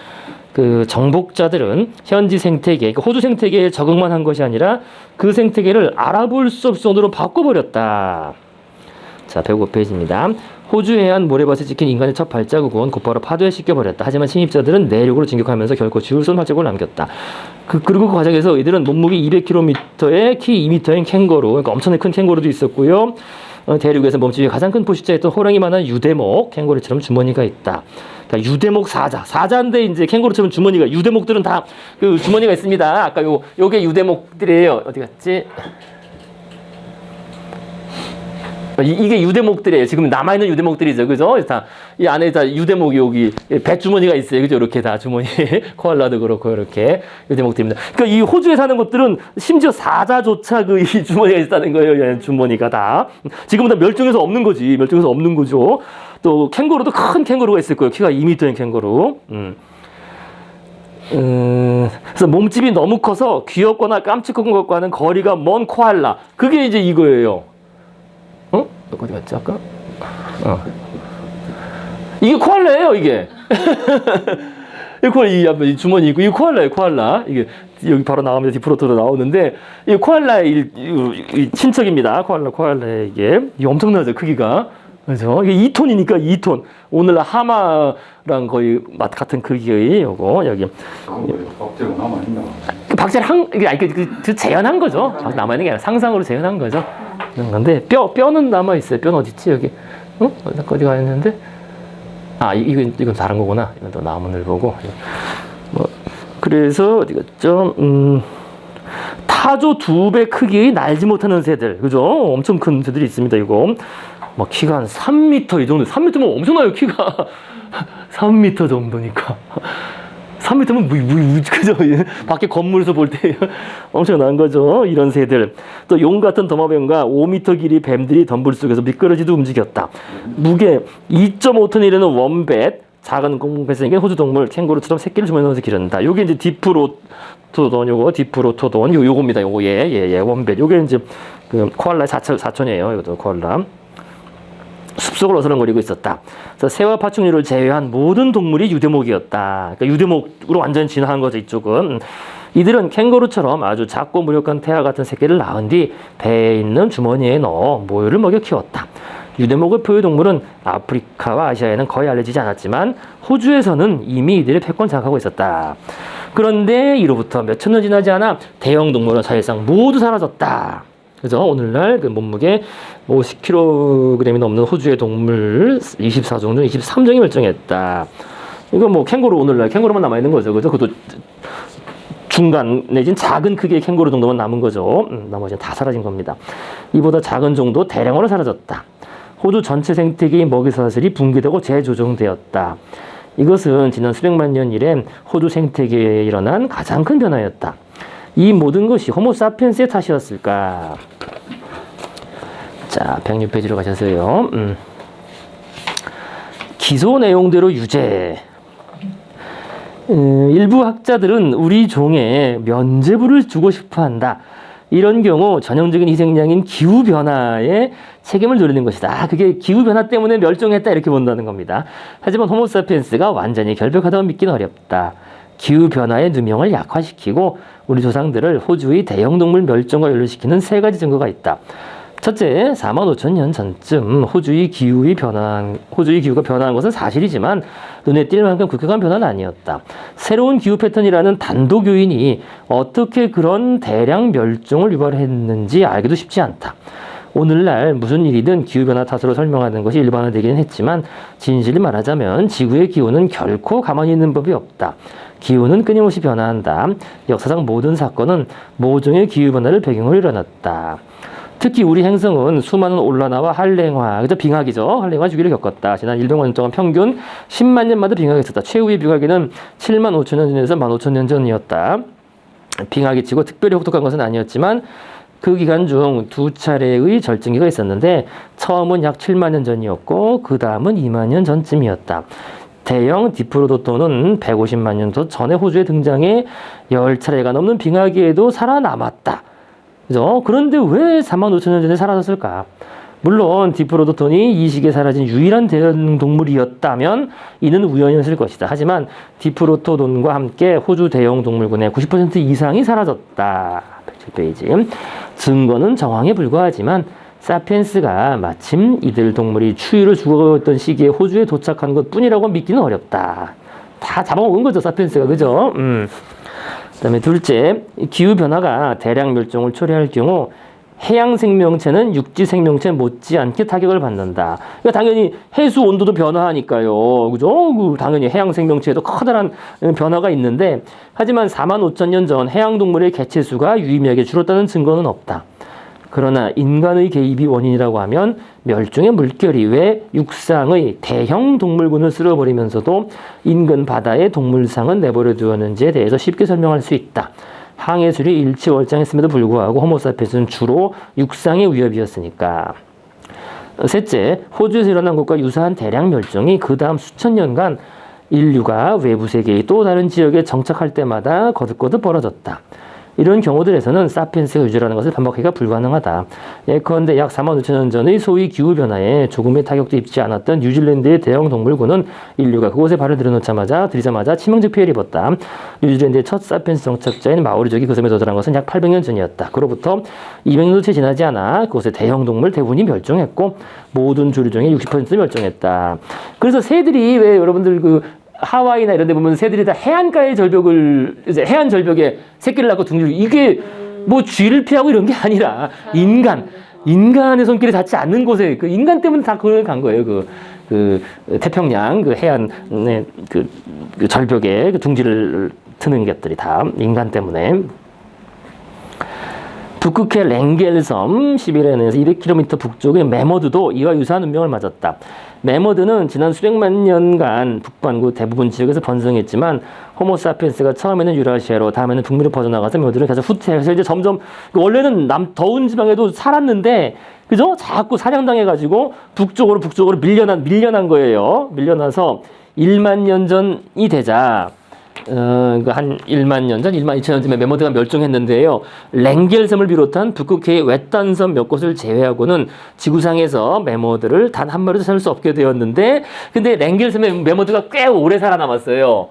정복자들은 현지 생태계, 호주 생태계에 적응만 한 것이 아니라 그 생태계를 알아볼 수 없을 정도로 바꿔버렸다. 자, 105페이지입니다. 호주 해안 모래밭에 찍힌 인간의 첫 발자국은 곧바로 파도에 씻겨버렸다. 하지만 침입자들은 내륙으로 진격하면서 결코 지울 수 없는 발자국을 남겼다. 그리고 그 과정에서 이들은 몸무게 200km에 키 2m인 캥거루, 그러니까 엄청나게 큰 캥거루도 있었고요. 대륙에서 몸집이 가장 큰 포식자였던 호랑이만한 유대목, 캥거루처럼 주머니가 있다. 그러니까 유대목 사자인데 이제 캥거루처럼 주머니가, 유대목들은 다 주머니가 있습니다. 아까 요게 유대목들이에요. 어디 갔지? 이게 유대목들이에요. 지금 남아있는 유대목들이죠. 그죠? 다, 이 안에 다 유대목이 여기 배주머니가 있어요. 그죠? 이렇게 다 주머니. 코알라도 그렇고, 이렇게 유대목들입니다. 그러니까 이 호주에 사는 것들은 심지어 사자조차 그 이 주머니가 있다는 거예요. 주머니가 다. 지금은 다 멸종해서 없는 거지. 멸종해서 없는 거죠. 또 캥거루도 큰 캥거루가 있을 거예요. 키가 2m인 캥거루. 그래서 몸집이 너무 커서 귀엽거나 깜찍한 것과는 거리가 먼 코알라. 그게 이제 이거예요. 어디 갔지 아까? 이게 코알라예요, 이게. 이 주머니 있고, 이 코알라예요, 코알라. 이게 여기 바로 나오면 디프로토로 나오는데, 이 코알라의 이 친척입니다. 코알라의 이게 엄청나죠, 크기가. 그죠? 이게 2톤이니까 2톤. 오늘 하마랑 거의 맛 같은 크기의 요거 여기. 박제가 남아있나? 박제를 그 재현한 거죠. 남아 있는 게 아니라 상상으로 재현한 거죠. 그런 건데 뼈는 남아 있어요. 뼈는 어디 있지 여기? 어디 가 있는데? 이건 다른 거구나. 이건 또 나무늘 보고. 뭐 그래서 어디 갔죠? 타조 2배 크기의 날지 못하는 새들, 그죠? 엄청 큰 새들이 있습니다. 이거. 뭐 키가 한 3m 이 정도. 3m면 엄청나요, 키가. 3m 정도니까. 3m면 그죠? 밖에 건물에서 볼 때 엄청난 거죠. 이런 새들. 또 용 같은 도마뱀과 5m 길이 뱀들이 덤불 속에서 미끄러지도 움직였다. 무게 2.5톤 이르는 원뱃, 작은 공공뱃에 생긴 호주 동물 캥거루처럼 새끼를 주머니에 넣어서 기른다. 요게 이제 디프로토돈, 요겁니다. 요거 원뱃. 요게 이제 그 코알라의 사촌이에요. 이것도 코알라. 숲속을 어슬렁거리고 있었다. 그래서 새와 파충류를 제외한 모든 동물이 유대목이었다. 그러니까 유대목으로 완전히 진화한 거죠, 이쪽은. 이들은 캥거루처럼 아주 작고 무력한 태아 같은 새끼를 낳은 뒤 배에 있는 주머니에 넣어 모유를 먹여 키웠다. 유대목의 포유동물은 아프리카와 아시아에는 거의 알려지지 않았지만 호주에서는 이미 이들의 패권 장악하고 있었다. 그런데 이로부터 몇천 년 지나지 않아 대형 동물은 사실상 모두 사라졌다. 그래서 오늘날 그 몸무게 50kg이 넘는 호주의 동물 24종 중 23종이 멸종했다. 이거 뭐 오늘날 캥거루만 남아 있는 거죠. 그죠? 그것도 중간 내진 작은 크기의 캥거루 정도만 남은 거죠. 나머지는 다 사라진 겁니다. 이보다 작은 종도 대량으로 사라졌다. 호주 전체 생태계의 먹이사슬이 붕괴되고 재조정되었다. 이것은 지난 수백만 년 이래 호주 생태계에 일어난 가장 큰 변화였다. 이 모든 것이 호모사피엔스의 탓이었을까? 자, 106페이지로 가셔서요. 기소 내용대로 유죄. 일부 학자들은 우리 종에 면죄부를 주고 싶어 한다. 이런 경우 전형적인 희생양인 기후변화에 책임을 돌리는 것이다. 그게 기후변화 때문에 멸종했다. 이렇게 본다는 겁니다. 하지만 호모사피엔스가 완전히 결백하다고 믿기는 어렵다. 기후변화의 누명을 약화시키고 우리 조상들을 호주의 대형동물 멸종과 연루시키는 세 가지 증거가 있다. 첫째, 45,000년 전쯤 호주의 기후가 변화한 것은 사실이지만 눈에 띌 만큼 급격한 변화는 아니었다. 새로운 기후 패턴이라는 단독 요인이 어떻게 그런 대량 멸종을 유발했는지 알기도 쉽지 않다. 오늘날 무슨 일이든 기후변화 탓으로 설명하는 것이 일반화되기는 했지만 진실을 말하자면 지구의 기후는 결코 가만히 있는 법이 없다. 기후는 끊임없이 변화한다. 역사상 모든 사건은 모종의 기후변화를 배경으로 일어났다. 특히 우리 행성은 수많은 온난화와 한랭화, 그죠? 빙하기죠. 한랭화 주기를 겪었다. 지난 100만 년 동안 평균 10만 년마다 빙하가 있었다. 최후의 빙하기는 7만 5천 년 전에서 1만 5천 년 전이었다. 빙하기 치고 특별히 혹독한 것은 아니었지만 그 기간 중 두 차례의 절정기가 있었는데 처음은 약 7만 년 전이었고 그 다음은 2만 년 전쯤이었다. 대형 디프로도토는 150만 년 전에 호주에 등장해 10차례가 넘는 빙하기에도 살아남았다. 그죠? 그런데 왜 4만 5천 년 전에 사라졌을까? 물론 디프로도톤이 이 시기에 사라진 유일한 대형 동물이었다면 이는 우연이었을 것이다. 하지만 디프로토돈과 함께 호주 대형 동물군의 90% 이상이 사라졌다. 107페이지. 증거는 정황에 불과하지만 사피엔스가 마침 이들 동물이 추위를 죽어있던 시기에 호주에 도착한 것뿐이라고 믿기는 어렵다. 다 잡아먹은 거죠, 사피엔스가. 그죠? 그다음에 둘째, 기후변화가 대량 멸종을 초래할 경우 해양 생명체는 육지 생명체 못지않게 타격을 받는다. 그러니까 당연히 해수 온도도 변화하니까요. 그죠? 당연히 해양 생명체에도 커다란 변화가 있는데 하지만 4만 5천 년 전 해양 동물의 개체수가 유의미하게 줄었다는 증거는 없다. 그러나 인간의 개입이 원인이라고 하면 멸종의 물결이 왜 육상의 대형 동물군을 쓸어버리면서도 인근 바다의 동물상은 내버려 두었는지에 대해서 쉽게 설명할 수 있다. 항해술이 일치월장했음에도 불구하고 호모사피엔스는 주로 육상의 위협이었으니까. 셋째, 호주에서 일어난 것과 유사한 대량 멸종이 그 다음 수천 년간 인류가 외부 세계의 또 다른 지역에 정착할 때마다 거듭거듭 벌어졌다. 이런 경우들에서는 사피엔스가 유지라는 것을 반박하기가 불가능하다. 예컨대 약 4만 5천 년 전의 소위 기후변화에 조금의 타격도 입지 않았던 뉴질랜드의 대형 동물군은 인류가 그곳에 발을 들이자마자 치명적 피해를 입었다. 뉴질랜드의 첫 사피엔스 정착자인 마오리족이 그 섬에 도달한 것은 약 800년 전이었다. 그로부터 200년도 채 지나지 않아 그곳의 대형 동물 대부분이 멸종했고 모든 조류종의 60%는 멸종했다. 그래서 새들이 왜 여러분들 하와이나 이런 데 보면 새들이 다 해안가의 이제 해안 절벽에 새끼를 낳고 둥지를 이게 뭐 쥐를 피하고 이런 게 아니라 인간의 손길이 닿지 않는 곳에 그 인간 때문에 다 그걸 간 거예요. 그 태평양 그 해안의 그 절벽에 그 둥지를 트는 것들이 다 인간 때문에. 북극해 랭겔섬 11해안에서 200km 북쪽의 메머드도 이와 유사한 운명을 맞았다. 메머드는 지난 수백만 년간 북반구 대부분 지역에서 번성했지만 호모사피엔스가 처음에는 유라시아로 다음에는 북미로 퍼져나가서 메머드는 계속 후퇴해서 이제 점점 원래는 더운 지방에도 살았는데 그죠? 자꾸 사냥당해가지고 북쪽으로 밀려난 거예요. 밀려나서 1만 년 전이 되자 한 1만 년 전, 1만 2천 년 전에 메머드가 멸종했는데요. 랭겔섬을 비롯한 북극해의 외딴 섬 몇 곳을 제외하고는 지구상에서 메머드를 단 한 마리도 찾을 수 없게 되었는데, 근데 랭겔섬에 메머드가 꽤 오래 살아남았어요.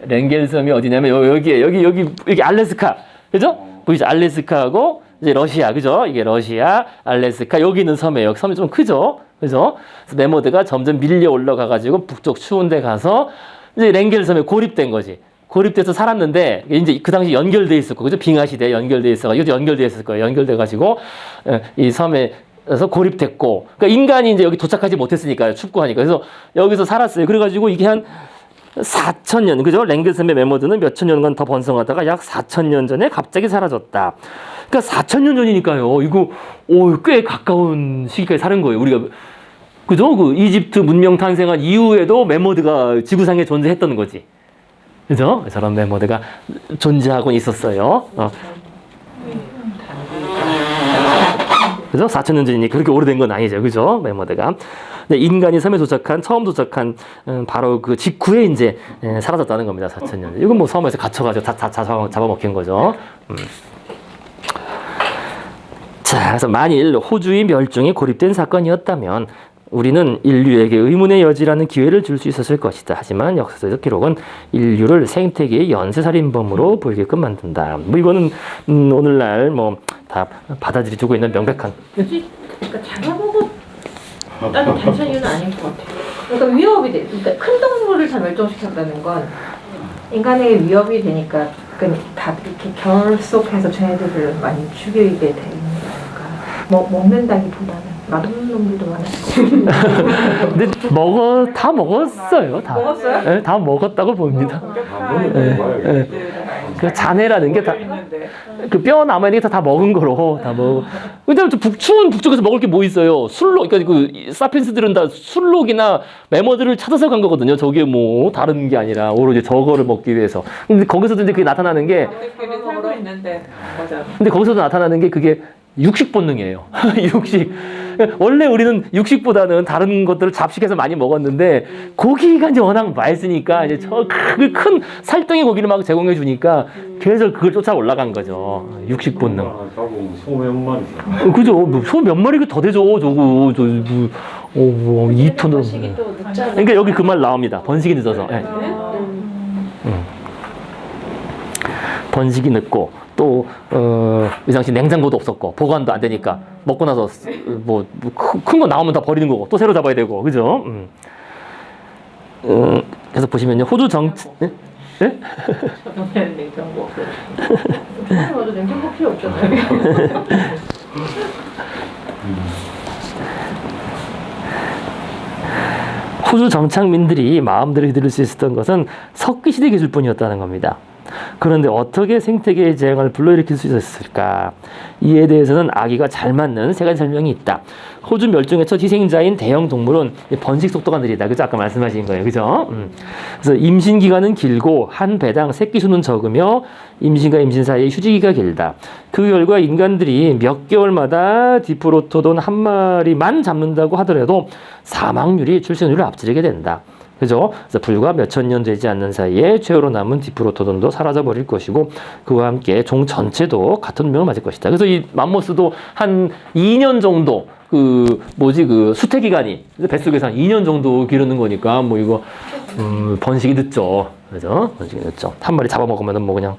랭겔섬이 어디냐면 여기 알래스카, 그죠? 보이죠? 알래스카하고 이제 러시아, 그죠? 이게 러시아, 알래스카 여기 있는 섬이에요. 섬이 좀 크죠, 그죠? 그래서 메머드가 점점 밀려 올라가가지고 북쪽 추운데 가서 이제 랭겔섬에 고립된 거지. 고립돼서 살았는데 이제 그 당시 연결돼 있었고, 그죠? 빙하 시대에 연결돼 있어가 이것도 연결돼 있을 거예요. 연결돼 가지고 이 섬에서 고립됐고, 그러니까 인간이 이제 여기 도착하지 못했으니까요. 춥고 하니까. 그래서 여기서 살았어요. 그래가지고 이게 한 4,000년, 그죠? 랭겔섬의 메머드는 몇천 년간 더 번성하다가 약 4,000년 전에 갑자기 사라졌다. 그러니까 4,000년 전이니까요. 이거 꽤 가까운 시기까지 사는 거예요. 우리가. 그죠? 그 이집트 문명 탄생한 이후에도 메머드가 지구상에 존재했던 거지. 그죠? 저런 메머드가 존재하고 있었어요. 그죠? 4,000년 전이니까 그렇게 오래된 건 아니죠. 그죠? 메머드가. 근데 인간이 섬에 처음 도착한 바로 그 직후에 이제 사라졌다는 겁니다. 4,000년 전. 이건 뭐 섬에서 갇혀가지고 다 잡아먹힌 거죠. 자, 그래서 만일 호주의 멸종에 고립된 사건이었다면 우리는 인류에게 의문의 여지라는 기회를 줄 수 있었을 것이다. 하지만 역사적 기록은 인류를 생태계의 연쇄살인범으로 보이게끔 만든다. 뭐 이거는 오늘날 뭐 다 받아들여주고 있는 명백한. 그러니까 잡아먹었다는 단순 이유는 아닌 것 같아요. 그러니까 위협이 돼. 그러니까 큰 동물을 다 멸종시켰다는 건 인간에게 위협이 되니까 다 이렇게 결속해서 쟤네들을 많이 죽이게 되는 거니까 먹는다기보다는. 맛없는 놈들도 많았고. 근데 다 먹었어요. 다. 먹었어요? 네, 다 먹었다고 봅니다. 그 잔해라는 게 다 그 뼈 남아 있는 게 다 먹은 거로 다 먹. 근데 추운 북쪽에서 먹을 게 뭐 있어요? 술록. 그러니까 그 사피엔스들은 다 술록이나 메머드를 찾아서 간 거거든요. 저게 뭐 다른 게 아니라 오로지 저거를 먹기 위해서. 근데 거기서도 이제 그게 나타나는 게. 살고 있는데 맞아. 근데 거기서도 나타나는 게 그게 육식 본능이에요. 육식. 원래 우리는 육식보다는 다른 것들을 잡식해서 많이 먹었는데 고기가 이제 워낙 맛있으니까 이제 저 큰 살덩이 고기를 막 제공해 주니까 계속 그걸 쫓아 올라간 거죠. 육식 본능. 소 몇 마리. 그죠? 소 몇 마리가 더 되죠. 저거 2톤. 번식이 또 늦잖아. 그러니까 여기 그 말 나옵니다. 번식이 늦어서. 네. 번식이 늦고. 또 이 당시 냉장고도 없었고 보관도 안 되니까 먹고 나서 뭐 큰 거 나오면 다 버리는 거고 또 새로 잡아야 되고, 그죠? 그래서 보시면요, 호주 정치. 네? 네? 저번에는 냉장고 없어요. 맞아, 냉장고 필요 없잖아요. 호주 정착민들이 마음대로 휘두를 수 있었던 것은 석기시대 기술뿐이었다는 겁니다. 그런데 어떻게 생태계의 재앙을 불러일으킬 수 있었을까? 이에 대해서는 아기가 잘 맞는 세 가지 설명이 있다. 호주 멸종의 첫 희생자인 대형 동물은 번식 속도가 느리다. 그죠? 아까 말씀하신 거예요. 그죠? 그래서 임신 기간은 길고 한 배당 새끼 수는 적으며 임신과 임신 사이의 휴지기가 길다. 그 결과 인간들이 몇 개월마다 디프로토돈 한 마리만 잡는다고 하더라도 사망률이 출생률을 앞지르게 된다. 그죠? 그래서 불과 몇천 년 되지 않는 사이에 최후로 남은 디프로토돈도 사라져버릴 것이고 그와 함께 종 전체도 같은 운명을 맞을 것이다. 그래서 이 맘모스도 한 2년 정도 그 수태 기간이 뱃속에서 한 2년 정도 기르는 거니까 뭐 이거 번식이 늦죠. 그죠? 번식이 늦죠. 한 마리 잡아먹으면은 뭐 그냥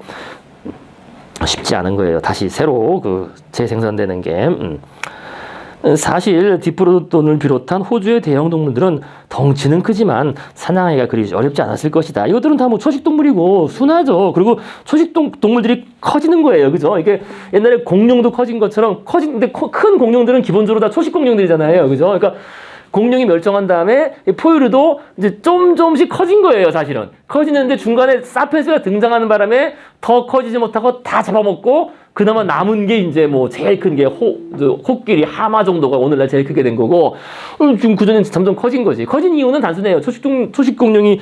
쉽지 않은 거예요. 다시 새로 그 재생산되는 게. 사실 디프로돈을 비롯한 호주의 대형 동물들은 덩치는 크지만 사냥하기가 그리 어렵지 않았을 것이다. 이것들은 다 뭐 초식 동물이고 순하죠. 그리고 초식 동물들이 커지는 거예요. 그죠? 이게 옛날에 공룡도 커진 것처럼 근데 큰 공룡들은 기본적으로 다 초식 공룡들이잖아요. 그죠? 그러니까 공룡이 멸종한 다음에 포유류도 이제 조금씩 커진 거예요, 사실은. 커지는데 중간에 사피엔스가 등장하는 바람에 더 커지지 못하고 다 잡아먹고 그나마 남은 게 이제 뭐 제일 큰 게 코끼리, 하마 정도가 오늘날 제일 크게 된 거고 지금 그전엔 점점 커진 거지. 커진 이유는 단순해요. 초식 공룡이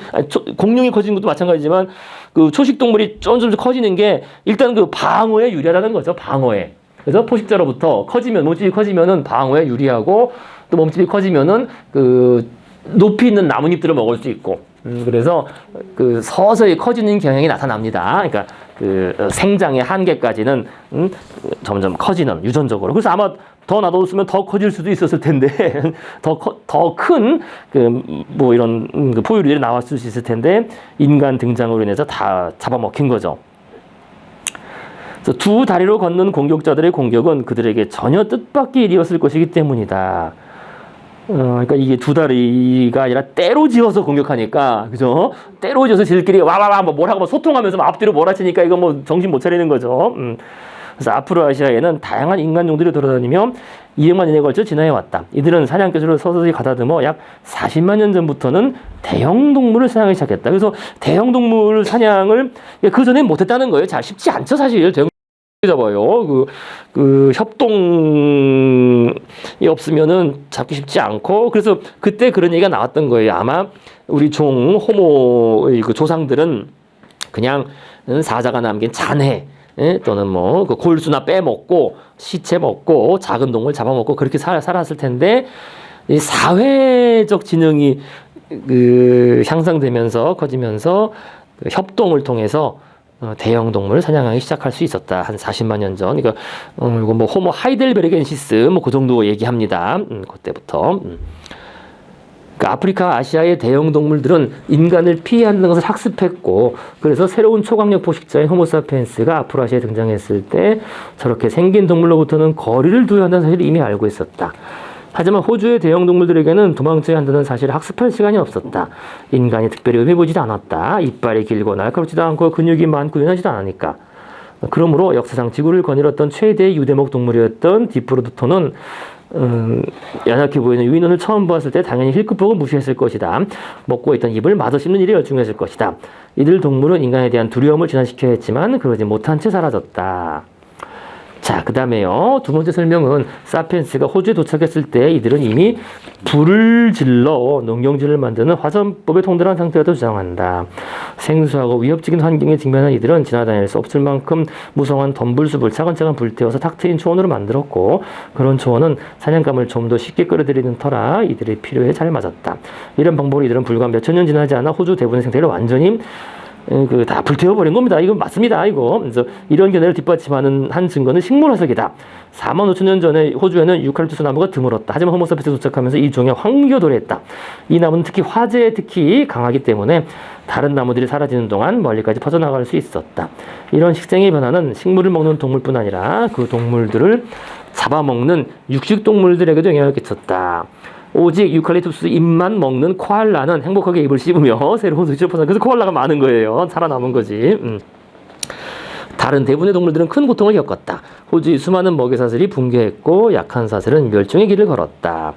공룡이 커진 것도 마찬가지지만 그 초식 동물이 점점 커지는 게 일단 그 방어에 유리하다는 거죠. 방어에. 그래서 포식자로부터 몸집이 커지면은 방어에 유리하고 또 몸집이 커지면은 그 높이 있는 나뭇잎들을 먹을 수 있고 그래서 그 서서히 커지는 경향이 나타납니다. 그러니까 그 생장의 한계까지는 점점 커지는 유전적으로. 그래서 아마 더 놔뒀으면 더 커질 수도 있었을 텐데 더 큰 그 뭐 이런 그 포유류들이 나왔을 수 있을 텐데 인간 등장으로 인해서 다 잡아먹힌 거죠. 그래서 두 다리로 걷는 공격자들의 공격은 그들에게 전혀 뜻밖의 일이었을 것이기 때문이다. 그러니까 이게 두 다리가 아니라 때로 지어서 공격하니까, 그죠? 때로 지어서 지들끼리 와와와 뭐라고 소통하면서 앞뒤로 몰아치니까 이거 뭐 정신 못 차리는 거죠. 그래서 아프로아시아에는 다양한 인간종들이 돌아다니며 200만 년에 걸쳐 진화해 왔다. 이들은 사냥개수를 서서히 가다듬어 약 40만 년 전부터는 대형 동물을 사냥하기 시작했다. 그래서 대형 동물 사냥을 그 전에 못했다는 거예요. 잘 쉽지 않죠, 사실. 대형 잡아요. 그 협동이 없으면은 잡기 쉽지 않고 그래서 그때 그런 얘기가 나왔던 거예요. 아마 우리 호모의 그 조상들은 그냥 사자가 남긴 잔해 또는 뭐 그 골수나 빼먹고 시체 먹고 작은 동물 잡아먹고 그렇게 살았을 텐데 이 사회적 지능이 그 향상되면서 커지면서 그 협동을 통해서 대형 동물을 사냥하기 시작할 수 있었다. 한 40만 년 전. 그러니까 이거 뭐 호모 하이델베르겐시스 뭐 그 정도 얘기합니다. 그때부터. 그러니까 아프리카, 아시아의 대형 동물들은 인간을 피해하는 것을 학습했고 그래서 새로운 초강력 포식자인 호모사피엔스가 아프로아시아에 등장했을 때 저렇게 생긴 동물로부터는 거리를 두어야 한다는 사실을 이미 알고 있었다. 하지만 호주의 대형 동물들에게는 도망쳐야 한다는 사실을 학습할 시간이 없었다. 인간이 특별히 의미 보지도 않았다. 이빨이 길고 날카롭지도 않고 근육이 많고 유연하지도 않으니까. 그러므로 역사상 지구를 거닐었던 최대의 유대목 동물이었던 디프로토는 연약해 보이는 유인원을 처음 보았을 때 당연히 힐끗보고 무시했을 것이다. 먹고 있던 입을 마저 씹는 일에 열중했을 것이다. 이들 동물은 인간에 대한 두려움을 진화시켜야 했지만 그러지 못한 채 사라졌다. 자, 그 다음에요. 두 번째 설명은 사피엔스가 호주에 도착했을 때 이들은 이미 불을 질러 농경지를 만드는 화전법에 통달한 상태라고 주장한다. 생소하고 위협적인 환경에 직면한 이들은 지나다닐 수 없을 만큼 무성한 덤불숲을 차근차근 불태워서 탁 트인 초원으로 만들었고 그런 초원은 사냥감을 좀 더 쉽게 끌어들이는 터라 이들의 필요에 잘 맞았다. 이런 방법으로 이들은 불과 몇천 년 지나지 않아 호주 대부분의 생태를 완전히 다 불태워버린 겁니다. 이거 맞습니다. 이거. 그래서 이런 견해를 뒷받침하는 한 증거는 식물화석이다. 4만 5천 년 전에 호주에는 유칼립투스 나무가 드물었다. 하지만 호모사피엔스가 도착하면서 이 종에 황교도래했다. 이 나무는 특히 화재에 특히 강하기 때문에 다른 나무들이 사라지는 동안 멀리까지 퍼져나갈 수 있었다. 이런 식생의 변화는 식물을 먹는 동물뿐 아니라 그 동물들을 잡아먹는 육식동물들에게도 영향을 끼쳤다. 오직 유칼립투스 잎만 먹는 코알라는 행복하게 입을 씹으며 새로운 수치를 퍼서 그래서 코알라가 많은 거예요. 살아남은 거지. 다른 대부분의 동물들은 큰 고통을 겪었다. 호주의 수많은 먹이 사슬이 붕괴했고 약한 사슬은 멸종의 길을 걸었다.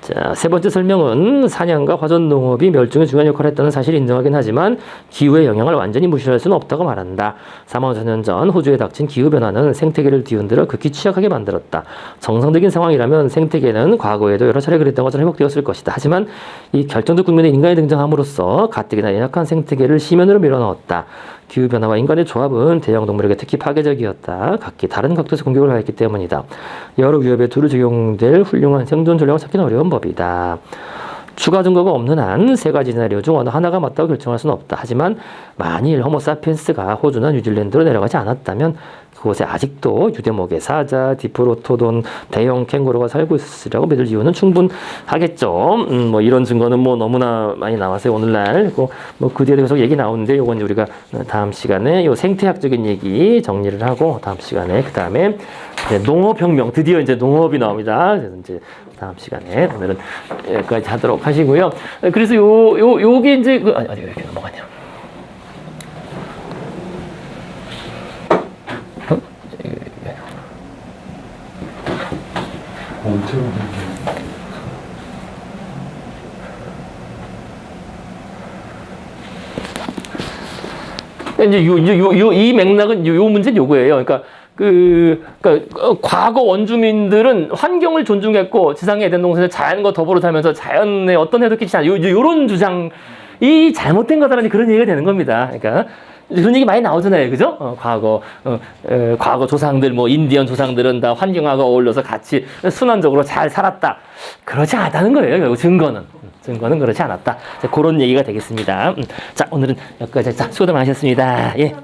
자, 세 번째 설명은 사냥과 화전 농업이 멸종에 중요한 역할을 했다는 사실을 인정하긴 하지만 기후의 영향을 완전히 무시할 수는 없다고 말한다. 4만 5천 년 전 호주에 닥친 기후변화는 생태계를 뒤흔들어 극히 취약하게 만들었다. 정상적인 상황이라면 생태계는 과거에도 여러 차례 그랬던 것처럼 회복되었을 것이다. 하지만 이 결정적 국면에 인간이 등장함으로써 가뜩이나 연약한 생태계를 심연으로 밀어넣었다. 기후변화와 인간의 조합은 대형동물에게 특히 파괴적이었다. 각기 다른 각도에서 공격을 가했기 때문이다. 여러 위협에 두루 적용될 훌륭한 생존 전략을 찾기는 어려운 법이다. 추가 증거가 없는 한 세 가지 시나리오 중 어느 하나가 맞다고 결정할 수는 없다. 하지만 만일 호모사피엔스가 호주나 뉴질랜드로 내려가지 않았다면 그곳에 아직도 유대목의 사자, 디프로토돈, 대형 캥거루가 살고 있으리라고 믿을 이유는 충분하겠죠. 뭐 이런 증거는 뭐 너무나 많이 나왔어요 오늘날. 그 뒤에 계속 얘기 나오는데 요건 이제 우리가 다음 시간에 요 생태학적인 얘기 정리를 하고 다음 시간에 그 다음에 농업혁명 드디어 이제 농업이 나옵니다. 그래서 이제 다음 시간에 오늘은 여기까지 하도록 하시고요. 그래서 요게 이제 어디 이렇게 넘어가냐? 엄청 이제 이 맥락은 요 문제는 요거예요. 그러니까 과거 원주민들은 환경을 존중했고 지상의 에덴 동산에서 자연과 더불어 살면서 자연에 어떤 해도 끼치지 않아. 요런 주장이 잘못된 거다라는 그런 얘기가 되는 겁니다. 그러니까 그런 얘기 많이 나오잖아요. 그죠? 과거 조상들, 뭐, 인디언 조상들은 다 환경하고 어울려서 같이 순환적으로 잘 살았다. 그렇지 않다는 거예요. 결국 증거는 그렇지 않았다. 자, 그런 얘기가 되겠습니다. 자, 오늘은 여기까지. 자, 수고들 많으셨습니다. 예.